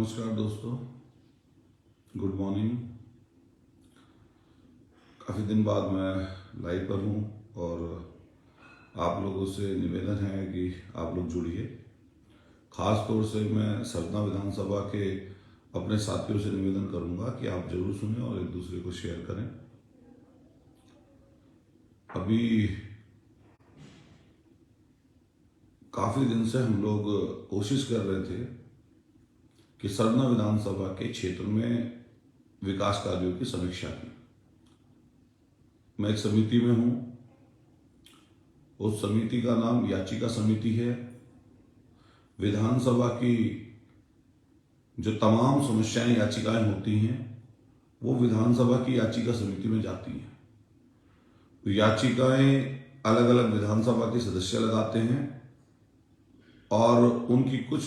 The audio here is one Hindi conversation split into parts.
नमस्कार दोस्तों, गुड मॉर्निंग। काफ़ी दिन बाद मैं लाइव पर हूँ और आप लोगों से निवेदन है कि आप लोग जुड़िए। ख़ास तौर से मैं सरना विधानसभा के अपने साथियों से निवेदन करूँगा कि आप जरूर सुनें और एक दूसरे को शेयर करें। अभी काफ़ी दिन से हम लोग कोशिश कर रहे थे कि सरना विधानसभा के क्षेत्र में विकास कार्यों की समीक्षा की। मैं एक समिति में हूं। उस समिति का नाम याचिका समिति है। विधानसभा की जो तमाम समस्याएं याचिकाएं होती हैं वो विधानसभा की याचिका समिति में जाती हैं। तो याचिकाएं अलग अलग विधानसभा के सदस्य लगाते हैं और उनकी कुछ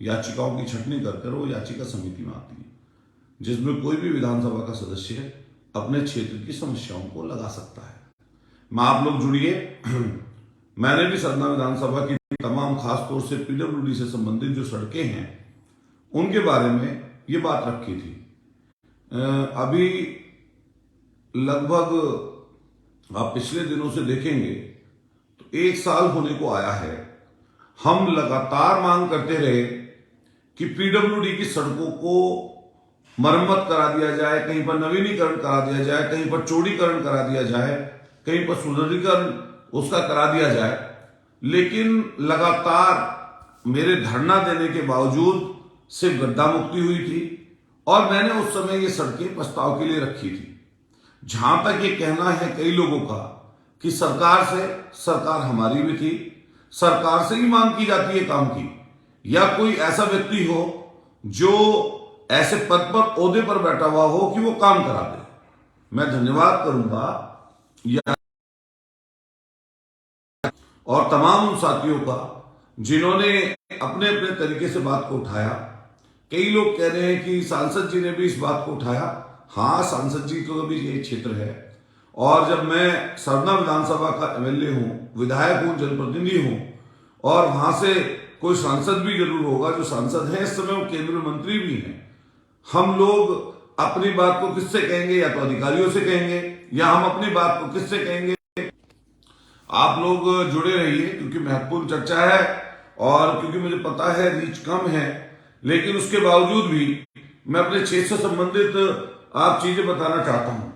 याचिकाओं की छंटनी कर वो याचिका समिति में आती है, जिसमें कोई भी विधानसभा का सदस्य अपने क्षेत्र की समस्याओं को लगा सकता है। मैं आप लोग जुड़िए। मैंने भी सरना विधानसभा की तमाम, खासतौर से पीडब्ल्यूडी से संबंधित जो सड़कें हैं उनके बारे में ये बात रखी थी। अभी लगभग आप पिछले दिनों से देखेंगे तो 1 साल होने को आया है। हम लगातार मांग करते रहे कि पीडब्ल्यूडी की सड़कों को मरम्मत करा दिया जाए, कहीं पर नवीनीकरण करा दिया जाए, कहीं पर चौड़ीकरण करा दिया जाए, कहीं पर सुदृढ़ीकरण उसका करा दिया जाए। लेकिन लगातार मेरे धरना देने के बावजूद सिर्फ गड्ढा मुक्ति हुई थी और मैंने उस समय ये सड़कें प्रस्ताव के लिए रखी थी। जहां तक ये कहना है कई लोगों का कि सरकार हमारी भी थी, सरकार से ही मांग की जाती है काम की, या कोई ऐसा व्यक्ति हो जो ऐसे पद पर, ओहदे पर बैठा हुआ हो कि वो काम करा दे। मैं धन्यवाद करूंगा और तमाम उन साथियों का जिन्होंने अपने अपने तरीके से बात को उठाया। कई लोग कह रहे हैं कि सांसद जी ने भी इस बात को उठाया। हाँ, सांसद जी को भी ये क्षेत्र है और जब मैं सरना विधानसभा का एमएलए हूं, विधायक हूं, जनप्रतिनिधि हूं और वहां से कोई सांसद भी जरूर होगा, जो सांसद है इस समय वो केंद्रीय मंत्री भी हैं। हम लोग अपनी बात को किससे कहेंगे? या तो अधिकारियों से कहेंगे या हम अपनी बात को किससे कहेंगे? आप लोग जुड़े रहिए क्योंकि महत्वपूर्ण चर्चा है और क्योंकि मुझे पता है रीच कम है, लेकिन उसके बावजूद भी मैं अपने क्षेत्र से संबंधित आप चीजें बताना चाहता हूं।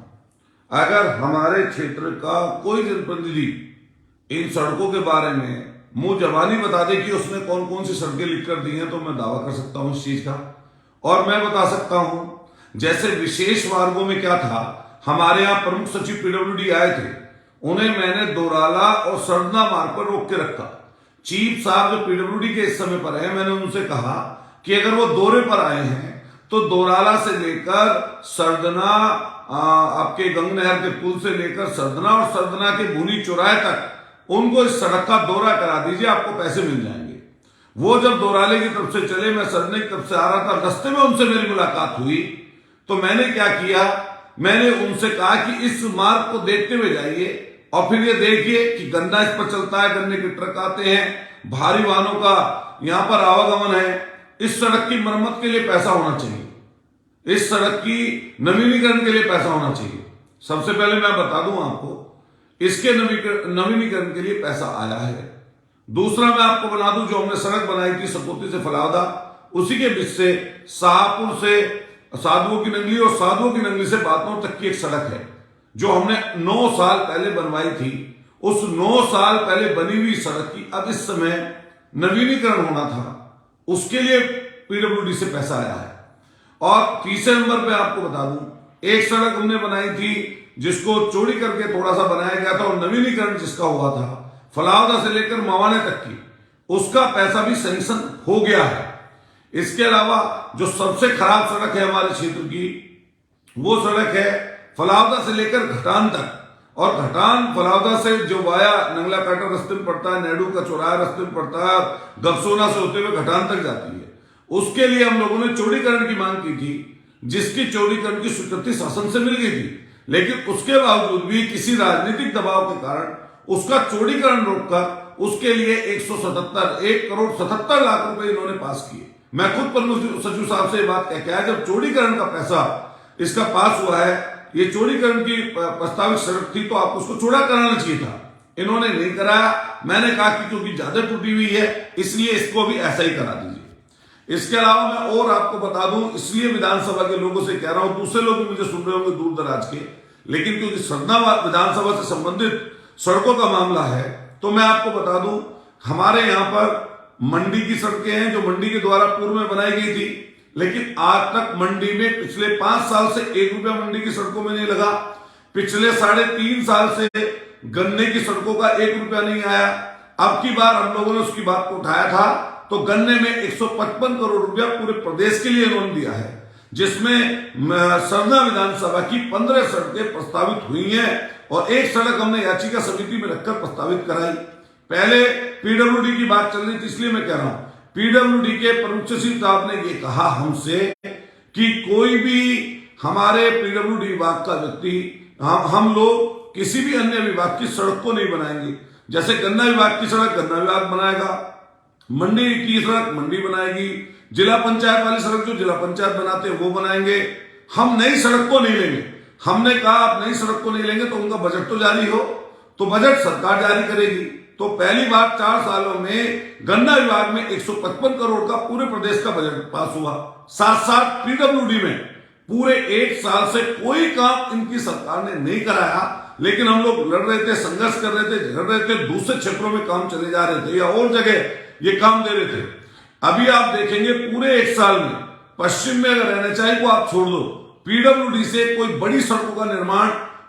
अगर हमारे क्षेत्र का कोई जनप्रतिनिधि इन सड़कों के बारे में मुंह जबानी बता दे कि उसने कौन कौन सी सड़कें लिख कर दी हैं, तो मैं दावा कर सकता हूं इस चीज का। और मैं बता सकता हूं जैसे विशेष मार्गों में क्या था। हमारे यहां प्रमुख सचिव पीडब्ल्यूडी आए थे, उन्हें मैंने दोराला और सरना मार्ग पर रोक के रखा। चीफ साहब जो पीडब्ल्यूडी के इस समय पर है, मैंने उनसे कहा कि अगर वो दौरे पर आए हैं तो दोराला से लेकर सरदना, आपके गंग नहर के पुल से लेकर सरदना और सरदना के भूनी चौराहे तक उनको इस सड़क का दौरा करा दीजिए, आपको पैसे मिल जाएंगे। वो जब दोराले की तरफ से चले, मैं सरदने की तरफ से आ रहा था, रास्ते में उनसे मेरी मुलाकात हुई तो मैंने क्या किया, मैंने उनसे कहा कि इस मार्ग को देखते हुए जाइए और फिर ये देखिए कि गन्ना इस पर चलता है, गन्ने के ट्रक आते हैं, भारी वाहनों का यहां पर आवागमन है। इस सड़क की मरम्मत के लिए पैसा होना चाहिए, इस सड़क की नवीनीकरण के लिए पैसा होना चाहिए। सबसे पहले मैं बता दूं आपको, इसके नवीनीकरण के लिए पैसा आया है। दूसरा मैं आपको बना दूं, जो हमने सड़क बनाई थी सकोती से फलावदा, उसी के बीच से शाहपुर से साधुओं की नंगली और साधुओं की नंगली से बातों तक की एक सड़क है जो हमने 9 साल पहले बनवाई थी। उस 9 साल पहले बनी हुई सड़क की अब इस समय नवीनीकरण होना था, उसके लिए पीडब्ल्यूडी से पैसा आया है। और तीसरे नंबर पे आपको बता दूं, एक सड़क हमने बनाई थी जिसको चौड़ी करके थोड़ा सा बनाया गया था और नवीनीकरण जिसका हुआ था फलावदा से लेकर मवाने तक की, उसका पैसा भी सैंक्शन हो गया है। इसके अलावा जो सबसे खराब सड़क है हमारे क्षेत्र की, वो सड़क है फलावदा से लेकर घटान तक, और घटान फलावदा से जो वाया नंगला काटा रास्ते में पड़ता है, नेहरू का चौराहा रास्ते में पड़ता है, गबसोना से होते हुए घटान तक जाती है। उसके लिए हम लोगों ने चौड़ीकरण की मांग की थी, जिसकी चौड़ीकरण की स्वीकृति शासन से मिल गई थी, लेकिन उसके बावजूद भी किसी राजनीतिक दबाव के कारण उसका चौड़ीकरण रोककर उसके लिए 1 करोड़ 77 लाख रुपए इन्होंने पास किए। मैं खुद प्रमुख सचिव साहब से बात कह के आया, जब चौड़ीकरण का पैसा इसका पास हुआ है, ये चौड़ीकरण की प्रस्तावित सड़क थी, तो आप उसको चौड़ा कराना चाहिए था। इन्होंने नहीं कराया। मैंने कहा कि क्योंकि ज्यादा टूटी हुई है इसलिए इसको भी ऐसा ही करा दीजिए। इसके अलावा मैं और आपको बता दूं, इसलिए विधानसभा के लोगों से कह रहा हूं, दूसरे लोग भी मुझे सुन रहे होंगे दूर दराज के, लेकिन क्योंकि सरना विधानसभा से संबंधित सड़कों का मामला है तो मैं आपको बता दूं, हमारे यहां पर मंडी की सड़कें हैं जो मंडी के द्वारा पूर्व में बनाई गई थी, लेकिन आज तक मंडी में पिछले 5 साल से 1 रुपया मंडी की सड़कों में नहीं लगा। पिछले 3.5 साल से गन्ने की सड़कों का 1 रुपया नहीं आया। अब की बार हम लोगों ने उसकी बात को उठाया था तो गन्ने में 155 करोड़ रुपया पूरे प्रदेश के लिए इन्होंने दिया है, जिसमें सरना विधानसभा की 15 सड़कें प्रस्तावित हुई हैं और 1 सड़क हमने याचिका समिति में रखकर प्रस्तावित कराई। पहले पीडब्ल्यूडी की बात चल रही थी, इसलिए मैं कह रहा हूं, पीडब्ल्यूडी के प्रमुख सचिव साहब ने ये कहा हमसे कि कोई भी हमारे पीडब्ल्यूडी विभाग का व्यक्ति, हम लोग किसी भी अन्य विभाग की सड़क को नहीं बनाएंगे। जैसे गन्ना विभाग की सड़क गन्ना विभाग बनाएगा, मंडी की सड़क मंडी बनाएगी, जिला पंचायत वाली सड़क जो जिला पंचायत बनाते हैं वो बनाएंगे। हम नई सड़क को नहीं लेंगे। हमने कहा आप नई सड़क को नहीं लेंगे तो उनका बजट तो जारी हो, तो बजट सरकार जारी करेगी। तो पहली बार 4 सालों में गन्ना विभाग में 155 करोड़ का पूरे प्रदेश का बजट पास हुआ। साथ साथ पीडब्ल्यूडी में पूरे 1 साल से कोई काम इनकी सरकार ने नहीं कराया, लेकिन हम लोग लड़ रहे थे, संघर्ष कर रहे थे, झगड़ रहे थे, दूसरे क्षेत्रों में काम चले जा रहे थे या और जगह ये काम दे रहे थे। अभी आप देखेंगे पूरे 1 साल में पश्चिम में अगर एनएचआई को आप छोड़ दो, पीडब्ल्यूडी से कोई बड़ी सड़कों का निर्माण,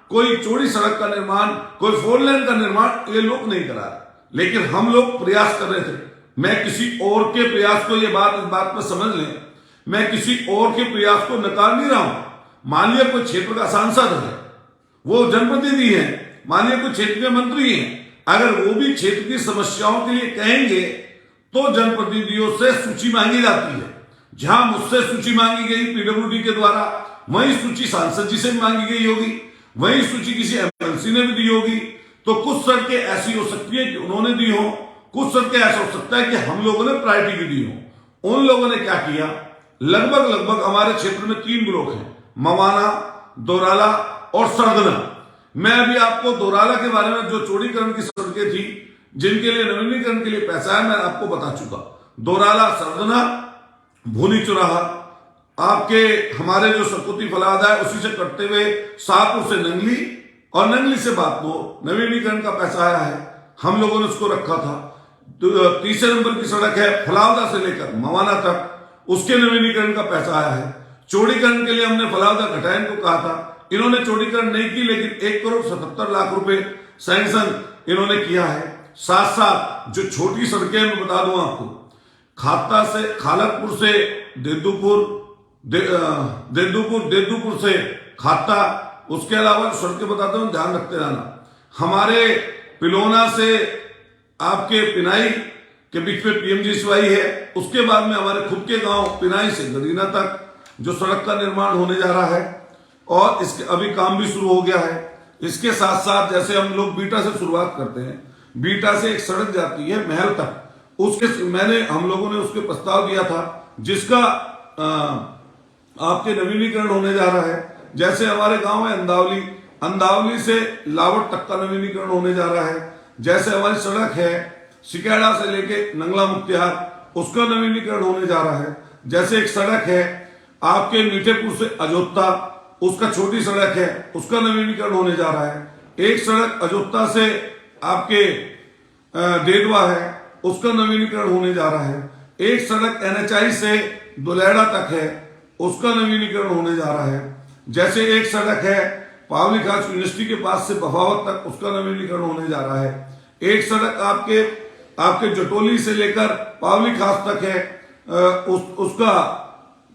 कोई चौड़ी सड़क का निर्माण, कोई 4 लेन का निर्माण ये लोग नहीं करा रहे, लेकिन हम लोग प्रयास कर रहे थे। मैं किसी और के प्रयास को, ये बात इस बात पर समझ लें, मैं किसी और के प्रयास को नकार नहीं रहा हूं। मान लिया कोई क्षेत्र का सांसद है, वो जनप्रतिनिधि है, मान लिया कोई क्षेत्र के मंत्री हैं, अगर वो भी क्षेत्र की समस्याओं के लिए कहेंगे तो जनप्रतिनिधियों से सूची मांगी जाती है। जहां मुझसे सूची मांगी गई पीडब्ल्यूडी के द्वारा, वही सूची सांसद जी से मांगी गई होगी, वही सूची किसी एमएलसी ने भी दी होगी। तो कुछ सड़कें ऐसी हो सकती है कि उन्होंने दी हो, कुछ सड़कें ऐसा हो सकता है कि हम लोगों ने प्रायोरिटी भी दी हो। उन लोगों ने क्या किया, लगभग हमारे क्षेत्र में 3 ब्लॉक हैं, मवाना, दोराला और सरदना। मैं अभी आपको दोराला के बारे में, जो चौड़ीकरण की सड़कें थी जिनके लिए नवीनीकरण के लिए पैसा है, मैं आपको बता चुका। दोराला, सरदना, भूनी चौराहा, आपके हमारे जो सकुती फलादा है उसी से कटते हुए शाहपुर से नंगली और नंगली से बातनो, नवीनीकरण का पैसा आया है, हम लोगों ने उसको रखा था। तो तीसरे नंबर की सड़क है फलावदा से लेकर मवाना तक, उसके नवीनीकरण का पैसा आया है। चौड़ीकरण के लिए हमने फलावदा घटायन को कहा था, इन्होंने चौड़ीकरण नहीं की, लेकिन 1,77,00,000 रुपए सैंक्शन इन्होंने किया है। साथ साथ जो छोटी सड़कें मैं बता दूं आपको, खाता से खालकपुर से देदूपुर, देदूपुर से खाता, उसके अलावा सड़कें बताता हूं, ध्यान रखते रहना। हमारे पिलोना से आपके पिनाई के बीच में पीएमजीएसवाई है, उसके बाद में हमारे खुद के गांव पिनाई से गरीना तक जो सड़क का निर्माण होने जा रहा है और इसके अभी काम भी शुरू हो गया है। इसके साथ साथ जैसे हम लोग बीटा से शुरुआत करते हैं, बीटा से एक सड़क जाती है महल तक, उसके हम लोगों ने उसके प्रस्ताव दिया था, जिसका आपके नवीनीकरण होने जा रहा है। जैसे हमारे गांव है अंदावली, अंदावली से लावट तक का नवीनीकरण होने जा रहा है। जैसे हमारी सड़क है सिकेड़ा से लेके नंगला मुख्तियार, उसका नवीनीकरण होने जा रहा है। जैसे एक सड़क है आपके मीठेपुर से अजोता, उसका छोटी सड़क है, उसका नवीनीकरण होने जा रहा है। एक सड़क अजोता से आपके डेडवा है, उसका नवीनीकरण होने जा रहा है। एक सड़क एनएचआई से दुलेड़ा तक है, उसका नवीनीकरण होने जा रहा है। जैसे एक सड़क है पावली खास यूनिवर्सिटी के पास से बफावत तक, उसका नवीनीकरण होने जा रहा है। एक सड़क आपके जटोली से लेकर पावली खास तक है, उसका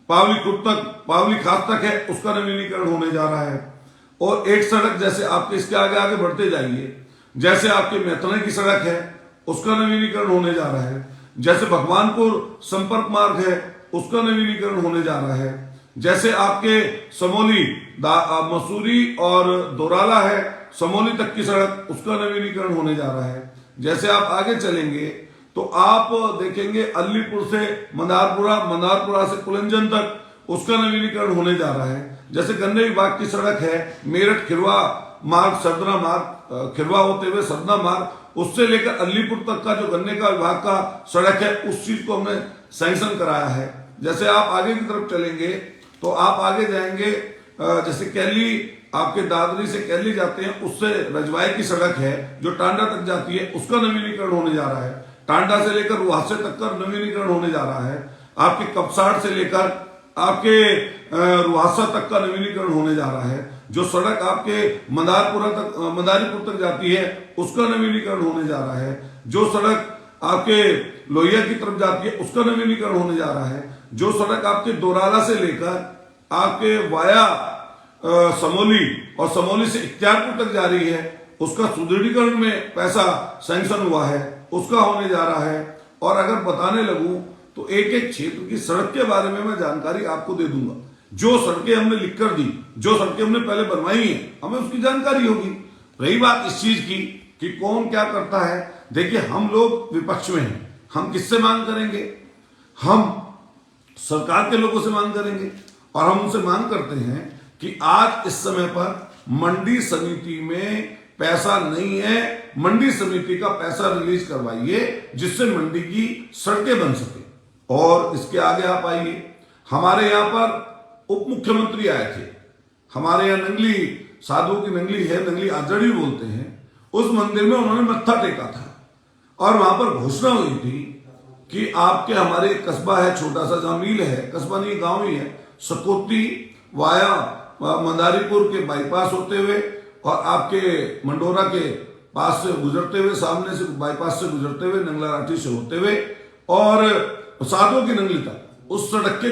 पावली खास तक है, उसका नवीनीकरण होने जा रहा है। और एक सड़क जैसे आपके इसके आगे बढ़ते जाइए, जैसे आपके मेहतने की सड़क है, उसका नवीनीकरण होने जा रहा है। जैसे भगवानपुर संपर्क मार्ग है, उसका नवीनीकरण होने जा रहा है। जैसे आपके समोली मसूरी और दोराला है, समोली तक की सड़क, उसका नवीनीकरण होने जा रहा है। जैसे आप आगे चलेंगे तो आप देखेंगे अलीपुर से मंदारपुरा, मंदारपुरा से कुलंजन तक उसका नवीनीकरण होने जा रहा है। जैसे गन्ने विभाग की सड़क है मेरठ खिरवा मार्ग, सरदना मार्ग, खिरवा होते हुए सरदना मार्ग, उससे लेकर अलीपुर तक का जो गन्ने का विभाग का सड़क है उस चीज को हमने सैंक्शन कराया है। जैसे आप आगे की तरफ चलेंगे तो आप आगे जाएंगे, जैसे कैली, आपके दादरी से कैली जाते हैं, उससे रजवाई की सड़क है जो टांडा तक जाती है, उसका नवीनीकरण होने जा रहा है। टांडा से लेकर रुहासे तक का नवीनीकरण होने जा रहा है। आपके कपसाड़ से लेकर आपके रुहासा तक का नवीनीकरण होने जा रहा है। जो सड़क आपके मदारीपुर तक जाती है उसका नवीनीकरण होने जा रहा है। जो सड़क आपके लोहिया की तरफ जाती है उसका नवीनीकरण होने जा रहा है। जो सड़क आपके दोराला से लेकर आपके वाया समोली और समोली से इख्तियारपुर तक जा रही है उसका सुदृढ़ीकरण में पैसा सैंक्शन हुआ है, उसका होने जा रहा है। और अगर बताने लगूं तो एक एक क्षेत्र की सड़क के बारे में मैं जानकारी आपको दे दूंगा। जो सड़कें हमने लिखकर दी, जो सड़कें हमने पहले बनवाई हैं, हमें उसकी जानकारी होगी। रही बात इस चीज की कि कौन क्या करता है, देखिए हम लोग विपक्ष में हैं, हम किससे मांग करेंगे? हम सरकार के लोगों से मांग करेंगे और हम उनसे मांग करते हैं कि आज इस समय पर मंडी समिति में पैसा नहीं है, मंडी समिति का पैसा रिलीज करवाइए जिससे मंडी की सड़कें बन सके। और इसके आगे आप आइए, हमारे यहां पर उप मुख्यमंत्री आए थे, हमारे यहाँ नंगली, साधुओं की नंगली है, नंगली आजड़ी बोलते हैं, उस मंदिर में उन्होंने मत्था टेका था और वहां पर घोषणा हुई थी कि आपके हमारे एक कस्बा है छोटा सा, जहां मील है, कस्बा नहीं गांव ही है, सकोती वाया मंदारीपुर के बाईपास होते हुए और आपके मंडोरा के पास से गुजरते हुए, सामने से बाईपास से गुजरते हुए, नंगला राठी से होते हुए और साधुओं की नंगली तक उस सड़क के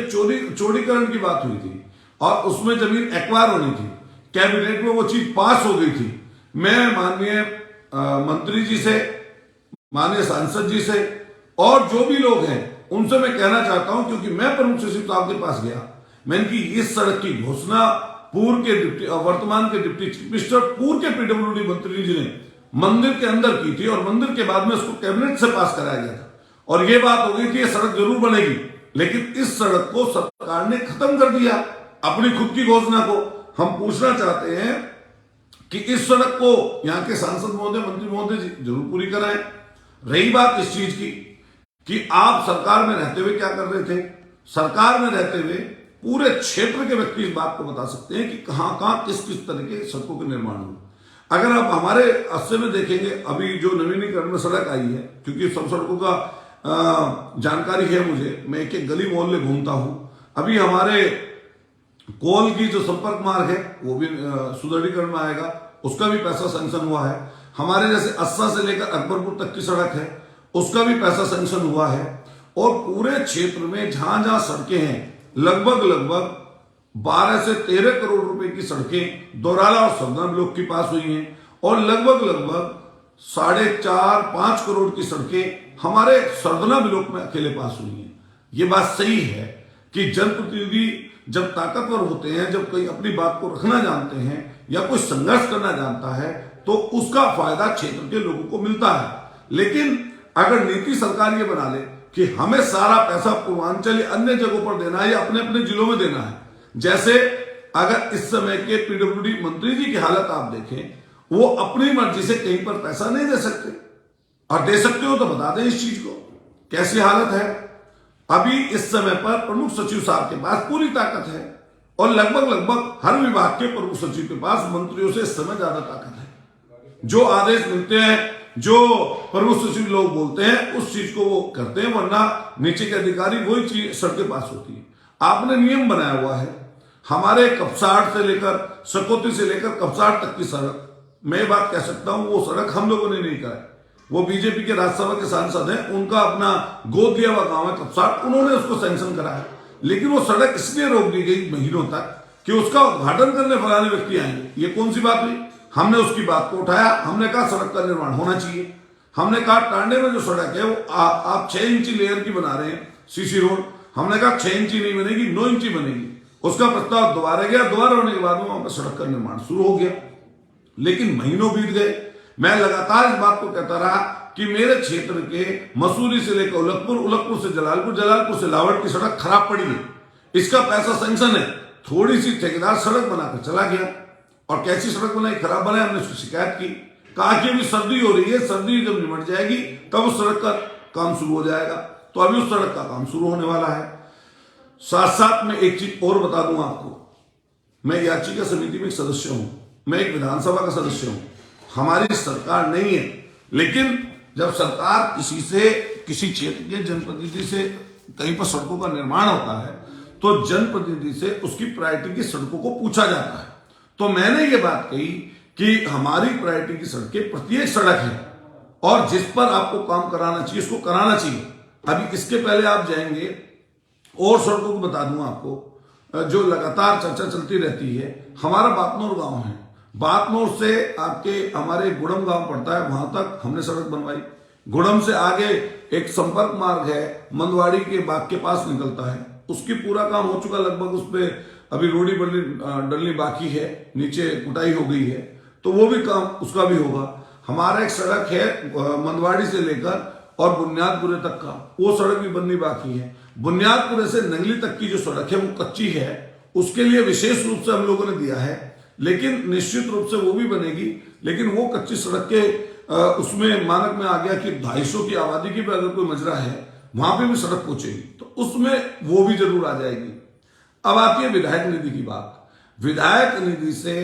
चौड़ीकरण की बात हुई थी और उसमें जमीन एक्वायर होनी थी। कैबिनेट में वो चीज पास हो गई थी। मैं माननीय मंत्री जी से, माननीय सांसद जी से और जो भी लोग हैं उनसे मैं कहना चाहता हूं, क्योंकि मैं प्रमुख सचिव साहब के पास गया, मैंने की इस सड़क की घोषणा पूर्व के वर्तमान के डिप्टी चीफ मिनिस्टर, पूर्व के पीडब्ल्यूडी मंत्री जी ने मंदिर के अंदर की थी और मंदिर के बाद में उसको कैबिनेट से पास कराया गया था और ये बात हो गई थी ये सड़क जरूर बनेगी, लेकिन इस सड़क को सरकार ने खत्म कर दिया अपनी खुद की घोषणा को। हम पूछना चाहते हैं कि इस सड़क को यहां के सांसद महोदय, मंत्री महोदय जी जरूर पूरी कराएं। रही बात इस चीज की कि आप सरकार में रहते हुए क्या कर रहे थे, सरकार में रहते हुए पूरे क्षेत्र के व्यक्ति इस बात को बता सकते हैं कि कहां कहां किस किस तरह के सड़कों के निर्माण हुए। अगर आप हमारे अस्से में देखेंगे, अभी जो नवीनीकरण में सड़क आई है, क्योंकि सब सड़कों का जानकारी है मुझे, मैं एक एक गली मोहल्ले घूमता हूं। अभी हमारे कोल की जो संपर्क मार्ग है वो भी सुदृढ़ीकरण में आएगा, उसका भी पैसा सैंक्शन हुआ है। हमारे जैसे अस्सा से लेकर अकबरपुर तक की सड़क है उसका भी पैसा सैंक्शन हुआ है। और पूरे क्षेत्र में जहां जहां सड़कें हैं लगभग 12 से 13 करोड़ रुपए की सड़कें दोराला और सरदना ब्लॉक के पास हुई हैं और लगभग 4.5-5 करोड़ की सड़कें हमारे सरदना ब्लॉक में अकेले पास हुई हैं। ये बात सही है कि जनप्रतिनिधि जब ताकतवर होते हैं, जब कोई अपनी बात को रखना जानते हैं या कोई संघर्ष करना जानता है तो उसका फायदा क्षेत्र के लोगों को मिलता है। लेकिन अगर नीति सरकार ये बना ले कि हमें सारा पैसा पूर्वांचल या अन्य जगहों पर देना है या अपने अपने जिलों में देना है, जैसे अगर इस समय के पीडब्ल्यूडी मंत्री जी की हालत आप देखें, वो अपनी मर्जी से कहीं पर पैसा नहीं दे सकते, और दे सकते हो तो बता दें इस चीज को कैसी हालत है। अभी इस समय पर प्रमुख सचिव साहब के पास पूरी ताकत है और लगभग हर विभाग के प्रमुख सचिव के पास मंत्रियों से इस समय ज्यादा ताकत है। जो आदेश मिलते हैं, जो प्रमुख सचिव लोग बोलते हैं उस चीज को वो करते हैं, वरना नीचे के अधिकारी वही चीज सर के पास होती है। आपने नियम बनाया हुआ है, हमारे कपसाड़ से लेकर सकोती से लेकर कपसाड़ तक की सड़क, मैं बात कह सकता हूं वो सड़क हम लोगों ने नहीं कराई, वो बीजेपी के राज्यसभा के सांसद हैं, उनका अपना गोद दिया हुआ गांव है कपसाड़, उन्होंने उसको सैंक्शन कराया। लेकिन वो सड़क इसलिए रोक दी गई महीनों तक कि उसका उद्घाटन करने फलाने व्यक्ति आएंगे। ये कौन सी बात हुई? हमने उसकी बात को उठाया, हमने कहा सड़क का निर्माण होना चाहिए। हमने कहा टांडे में जो सड़क है वो आप 6 इंची लेयर की बना रहे हैं सीसी रोड, हमने कहा 6 इंची नहीं बनेगी, 9 इंची बनेगी। उसका प्रस्ताव दोबारा गया, दोबारा होने के बाद में वहां पर सड़क का निर्माण शुरू हो गया। लेकिन महीनों बीत गए, मैं लगातार इस बात को कहता रहा कि मेरे क्षेत्र के मसूरी से लेकर उलकपुर, उलकपुर से जलालपुर, जलालपुर से लावड़ की सड़क खराब पड़ी है, इसका पैसा सैंक्शन है। थोड़ी सी ठेकेदार सड़क बनाकर चला गया, और कैसी सड़क बनाई, खराब बनाई। हमने उसकी शिकायत की, कहा कि अभी सर्दी हो रही है, सर्दी जब निमट जाएगी तब उस सड़क का काम शुरू हो जाएगा। तो अभी उस सड़क का काम शुरू होने वाला है। साथ साथ में एक चीज और बता दूं आपको, मैं याचिका समिति में एक सदस्य हूं, मैं एक विधानसभा का सदस्य हूं। हमारी सरकार नहीं है, लेकिन जब सरकार किसी क्षेत्र के जनप्रतिनिधि से कहीं पर सड़कों का निर्माण होता है तो जनप्रतिनिधि से उसकी प्रायोरिटी की सड़कों को पूछा जाता है। तो मैंने ये बात कही कि हमारी प्रायोरिटी की सड़कें प्रत्येक सड़क है, और जिस पर आपको काम कराना चाहिए उसको कराना चाहिए। अभी इसके पहले आप जाएंगे और सड़कों को बता दूं आपको, जो लगातार चर्चा चलती रहती है, हमारा बातनौर गांव है, बातनौर से आपके हमारे गुड़म गांव पड़ता है, वहां तक हमने सड़क बनवाई। गुड़म से आगे एक संपर्क मार्ग है, मंदवाड़ी के बाग के पास निकलता है, उसकी पूरा काम हो चुका लगभग। उस पर अभी रोडी डलनी बाकी है, नीचे कुटाई हो गई है, तो वो भी काम उसका भी होगा। हमारा एक सड़क है मंदवाड़ी से लेकर और बुनियादपुरे तक का, वो सड़क भी बननी बाकी है। बुनियादपुरे से नंगली तक की जो सड़क है वो कच्ची है, उसके लिए विशेष रूप से हम लोगों ने दिया है, लेकिन निश्चित रूप से वो भी बनेगी। लेकिन वो कच्ची सड़क के उसमें मानक में आ गया कि 250 की आबादी की भी अगर कोई मजरा है वहां पे भी सड़क पहुंचेगी, तो उसमें वो भी जरूर आ जाएगी। अब आती है विधायक निधि की बात। विधायक निधि से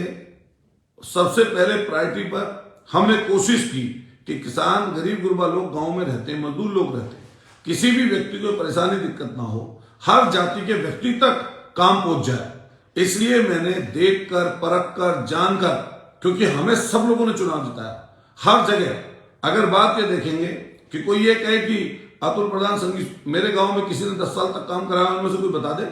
सबसे पहले प्रायोरिटी पर हमने कोशिश की कि किसान, गरीब गुरबा लोग गांव में रहते हैं, मजदूर लोग रहते हैं, किसी भी व्यक्ति को परेशानी दिक्कत ना हो, हर जाति के व्यक्ति तक काम पहुंच जाए। इसलिए मैंने देखकर, परख कर, जानकर, क्योंकि हमें सब लोगों ने चुनाव जिताया हर जगह। अगर बात ये देखेंगे कि कोई ये कहे कि अतुल प्रधान संघी, मेरे गांव में किसी ने 10 साल तक काम कराया, उनमें से कोई बता दे,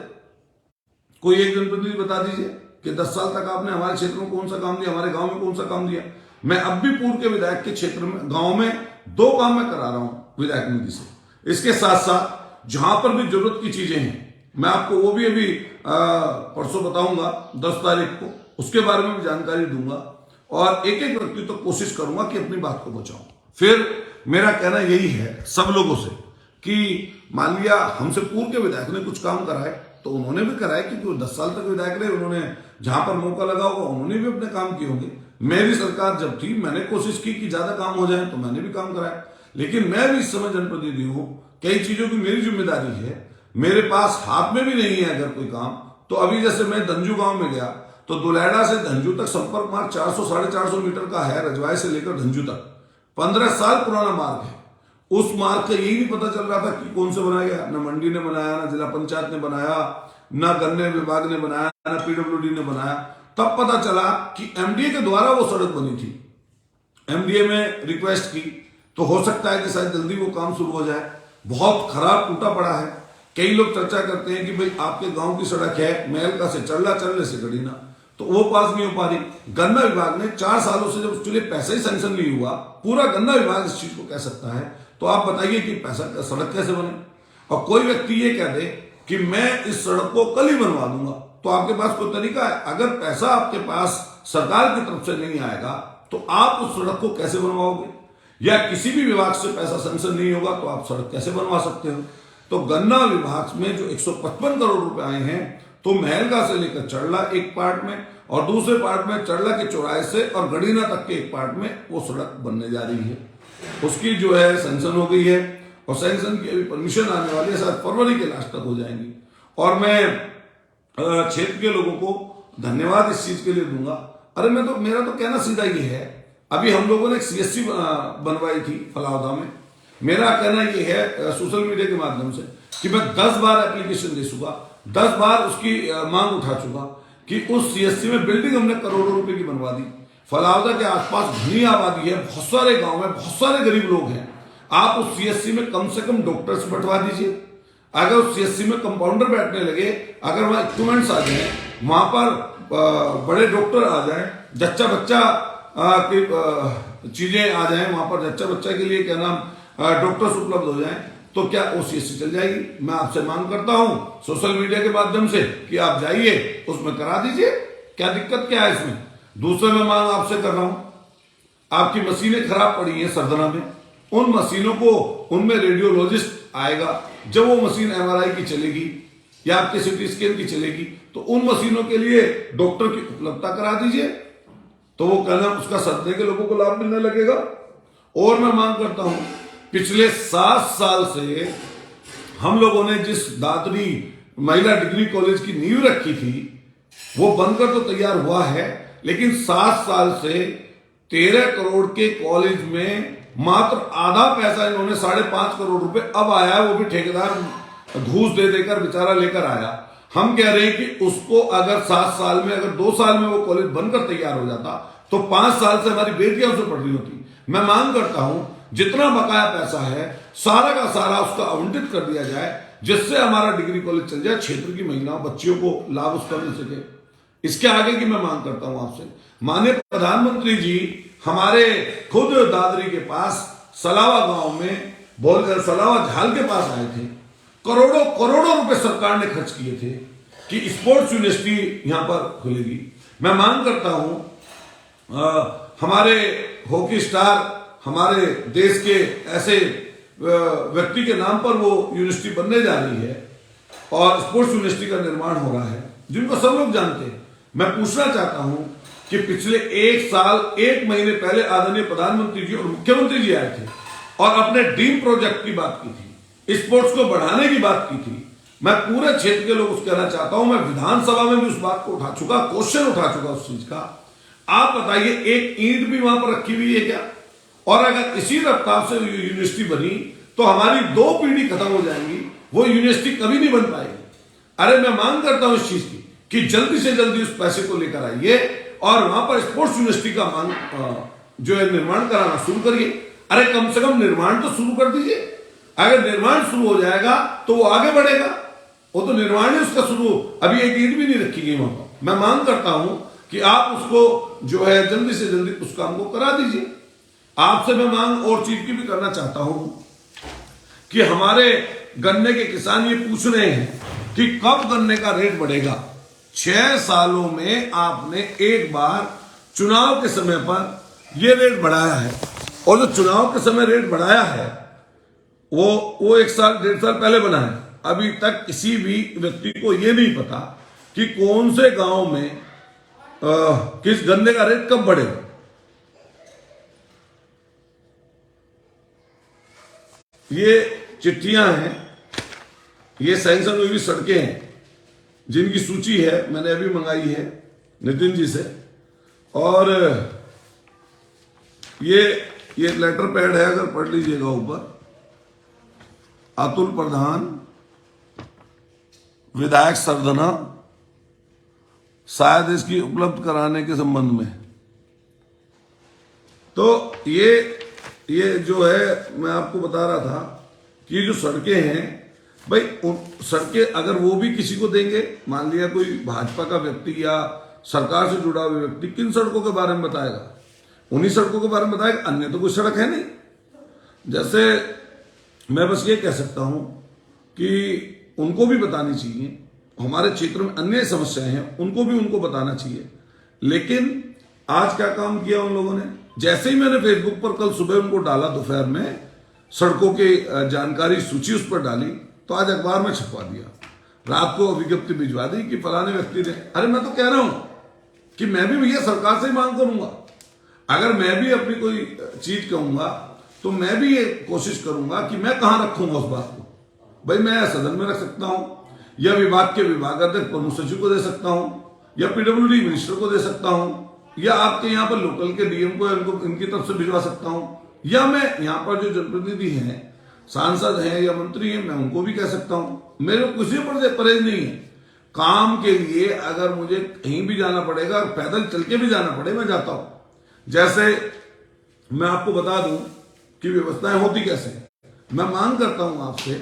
कोई एक जनप्रतिनिधि बता दीजिए कि 10 साल तक आपने हमारे क्षेत्र में कौन सा काम दिया, हमारे गांव में कौन सा काम दिया। मैं अब भी पूर्व के विधायक के क्षेत्र में, गांव में 2 काम मैं करा रहा हूं विधायक निधि से। इसके साथ साथ जहां पर भी जरूरत की चीजें हैं, मैं आपको वो भी अभी परसों बताऊंगा 10 तारीख को, उसके बारे में भी जानकारी दूंगा, और एक एक व्यक्ति तो कोशिश करूंगा कि अपनी बात को बचाऊं। फिर मेरा कहना यही है सब लोगों से कि मान लिया हमसे पूर्व के विधायक ने कुछ काम कराए तो उन्होंने भी कराए, क्योंकि वो 10 साल तक विधायक रहे, उन्होंने जहां पर मौका लगा होगा उन्होंने भी अपने काम किए होंगे। मेरी सरकार जब थी मैंने कोशिश की कि ज्यादा काम हो जाए, तो मैंने भी काम कराया। लेकिन मैं भी इस समय जनप्रतिनिधि हूं, कई चीजों की मेरी जिम्मेदारी है, मेरे पास हाथ में भी नहीं है अगर कोई काम। तो अभी जैसे मैं धंजू गांव में गया तो दुलैड़ा से धंजू तक संपर्क मार्ग 400-450 मीटर का है, रजवाए से लेकर धंजू तक 15 साल पुराना मार्ग है। उस मार्ग का यही नहीं पता चल रहा था कि कौन से बनाया गया, न मंडी ने बनाया, न जिला पंचायत ने बनाया, न गन्ने विभाग ने बनाया, न पीडब्ल्यूडी ने बनाया। तब पता चला कि एमडीए के द्वारा वो सड़क बनी थी। एमडीए में रिक्वेस्ट की तो हो सकता है कि शायद जल्दी वो काम शुरू हो जाए। बहुत खराब टूटा पड़ा है। कई लोग चर्चा करते हैं कि भाई आपके गांव की सड़क है मेहलका से चरला, चरले से गड़ीना, तो वो पास नहीं हो पा रही। गन्ना विभाग ने 4 सालों से जब उसके लिए पैसा ही सैंक्शन नहीं हुआ, पूरा गन्ना विभाग इस चीज को कह सकता है, तो आप बताइए कि पैसा सड़क कैसे बने। और कोई व्यक्ति ये कह दे कि मैं इस सड़क को कल ही बनवा दूंगा, तो आपके पास कोई तरीका है? अगर पैसा आपके पास सरकार की तरफ से नहीं आएगा तो आप उस सड़क को कैसे बनवाओगे? या किसी भी विभाग से पैसा सैंक्शन नहीं होगा तो आप सड़क कैसे बनवा सकते हो? तो गन्ना विभाग में जो 155 करोड़ रुपए आए हैं, तो महलगा से लेकर चरला एक पार्ट में, और दूसरे पार्ट में चरला के चौराहे से और गड़ीना तक के एक पार्ट में वो सड़क बनने जा रही है। उसकी जो है सैंक्शन हो गई है, और सैंक्शन की अभी परमिशन आने वाली है, शायद फरवरी के लास्ट तक हो जाएंगी। और मैं क्षेत्र के लोगों को धन्यवाद इस चीज के लिए दूंगा। अरे मेरा तो कहना सीधा ये है, अभी हम लोगों ने एक सीएससी बनवाई थी फलावदा में। मेरा कहना ये है सोशल मीडिया के माध्यम से कि मैं 10 बार एप्लीकेशन दे चुका, 10 बार उसकी मांग उठा चुका कि उस सीएससी में बिल्डिंग हमने करोड़ों रुपए की बनवा दी। फलावदा के आसपास घनी आबादी है, बहुत सारे गांव में बहुत सारे गरीब लोग हैं। आप उस सीएससी में कम से कम डॉक्टर्स बैठवा दीजिए। अगर उस सीएससी में कंपाउंडर बैठने लगे, अगर वहां इक्विपमेंट्स आ जाए, वहां पर बड़े डॉक्टर आ जाए, जच्चा बच्चा की चीजें आ जाए, वहां पर जच्चा बच्चा के लिए क्या नाम डॉक्टर्स उपलब्ध हो जाए, तो क्या वो सीएससी चल जाएगी? मैं आपसे मांग करता हूं सोशल मीडिया के माध्यम से कि आप जाइए उसमें करा दीजिए, क्या दिक्कत क्या है इसमें? दूसरे में मांग आपसे कर रहा हूं, आपकी मशीनें खराब पड़ी हैं सरदना में, उन मशीनों को, उनमें रेडियोलॉजिस्ट आएगा। जब वो मशीन एमआरआई की चलेगी या आपके सिटी स्कैन की चलेगी तो उन मशीनों के लिए डॉक्टर की उपलब्धता करा दीजिए, तो वो कहना उसका सदने के लोगों को लाभ मिलने लगेगा। और मैं मांग करता हूं, पिछले 7 साल से हम लोगों ने जिस दादरी महिला डिग्री कॉलेज की नींव रखी थी वो बनकर तो तैयार हुआ है, लेकिन 7 साल से 13 करोड़ के कॉलेज में मात्र आधा पैसा इन्होंने 5.5 करोड़ रुपए अब आया है, वो भी ठेकेदार घूस दे देकर बेचारा लेकर आया। हम कह रहे हैं कि उसको अगर 7 साल में, अगर 2 साल में वो कॉलेज बनकर तैयार हो जाता तो 5 साल से हमारी बेटियां उसे पढ़ रही होती। मैं मांग करता हूं जितना बकाया पैसा है सारा का सारा उसका आवंटित कर दिया जाए, जिससे हमारा डिग्री कॉलेज चल जाए, क्षेत्र की महिलाओं बच्चियों को लाभ उसका मिल सके। इसके आगे की मैं मांग करता हूं आपसे, माननीय प्रधानमंत्री जी हमारे खुद दादरी के पास सलावा गांव में सलावा झाल के पास आए थे। करोड़ों करोड़ों रुपए सरकार ने खर्च किए थे कि स्पोर्ट्स यूनिवर्सिटी यहां पर खुलेगी। मैं मांग करता हूं हमारे हॉकी स्टार, हमारे देश के ऐसे व्यक्ति के नाम पर वो यूनिवर्सिटी बनने जा रही है और स्पोर्ट्स यूनिवर्सिटी का निर्माण हो रहा है, जिनको सब लोग जानते हैं। मैं पूछना चाहता हूं कि पिछले 1 साल 1 महीने पहले आदरणीय प्रधानमंत्री जी और मुख्यमंत्री जी आए थे और अपने ड्रीम प्रोजेक्ट की बात की थी, स्पोर्ट्स को बढ़ाने की बात की थी। मैं पूरे क्षेत्र के लोग उसको कहना चाहता हूं, मैं विधानसभा में भी उस बात को उठा चुका, क्वेश्चन उठा चुका उस चीज का। आप बताइए, एक ईंट भी वहां पर रखी हुई है क्या? और अगर इसी रफ्तार से यूनिवर्सिटी बनी तो हमारी 2 पीढ़ी खत्म हो जाएंगी, वो यूनिवर्सिटी कभी नहीं बन पाएगी। अरे मैं मांग करता हूं इस चीज की कि जल्दी से जल्दी उस पैसे को लेकर आइए और वहां पर स्पोर्ट्स यूनिवर्सिटी का मांग जो है निर्माण कराना शुरू करिए। अरे कम से कम निर्माण तो शुरू कर दीजिए। अगर निर्माण शुरू हो जाएगा तो वो आगे बढ़ेगा। वो तो निर्माण ही उसका शुरू, अभी एक ईंट भी नहीं रखी गई वहां पर। मैं मांग करता हूं कि आप उसको जो है जल्दी से जल्दी उस काम को करा दीजिए। आपसे मैं मांग और चीज की भी करना चाहता हूं कि हमारे गन्ने के किसान ये पूछ रहे हैं कि कब गन्ने का रेट बढ़ेगा। 6 सालों में आपने एक बार चुनाव के समय पर यह रेट बढ़ाया है, और जो चुनाव के समय रेट बढ़ाया है वो 1 साल 1.5 साल पहले बना है। अभी तक किसी भी व्यक्ति को यह नहीं पता कि कौन से गांव में किस गन्ने का रेट कब बढ़ेगा। ये चिट्ठियां हैं, ये सैंक्शन हुई सड़कें हैं जिनकी सूची है, मैंने अभी मंगाई है नितिन जी से। और ये लेटर पैड है, अगर पढ़ लीजिएगा ऊपर, अतुल प्रधान विधायक सरधना, शायद इसकी उपलब्ध कराने के संबंध में। तो ये जो है मैं आपको बता रहा था कि जो सड़कें हैं भाई, सड़कें अगर वो भी किसी को देंगे, मान लिया कोई भाजपा का व्यक्ति या सरकार से जुड़ा हुआ व्यक्ति, किन सड़कों के बारे में बताएगा? उन्हीं सड़कों के बारे में बताएगा, अन्य तो कोई सड़क है नहीं। जैसे मैं बस ये कह सकता हूं कि उनको भी बतानी चाहिए, हमारे क्षेत्र में अन्य समस्याएं हैं उनको भी उनको बताना चाहिए। लेकिन आज क्या काम किया उन लोगों ने, जैसे ही मैंने फेसबुक पर कल सुबह उनको डाला, दोपहर में सड़कों की जानकारी सूची उस पर डाली, तो आज अखबार में छपवा दिया, रात को विज्ञप्ति भिजवा दी कि फलाने व्यक्ति ने। अरे मैं तो कह रहा हूं कि मैं भी भैया सरकार से ही मांग करूंगा। अगर मैं भी अपनी कोई चीज कहूंगा तो मैं भी ये कोशिश करूंगा कि मैं कहां रखूंगा उस बात को। भाई मैं सदन में रख सकता हूं, या विभाग के विभागाध्यक्ष प्रमुख सचिव को दे सकता हूं, या पीडब्ल्यूडी मिनिस्टर को दे सकता हूं, या आपके यहाँ पर लोकल के डीएम को इनकी तरफ से भिजवा सकता हूं, या मैं यहाँ पर जो जनप्रतिनिधि हैं, सांसद हैं या मंत्री हैं, मैं उनको भी कह सकता हूं। मेरे को किसी पर परहेज नहीं है। काम के लिए अगर मुझे कहीं भी जाना पड़ेगा, पैदल चल के भी जाना पड़े, मैं जाता हूं। जैसे मैं आपको बता दूं कि व्यवस्थाएं होती कैसे। मैं मांग करता हूं आपसे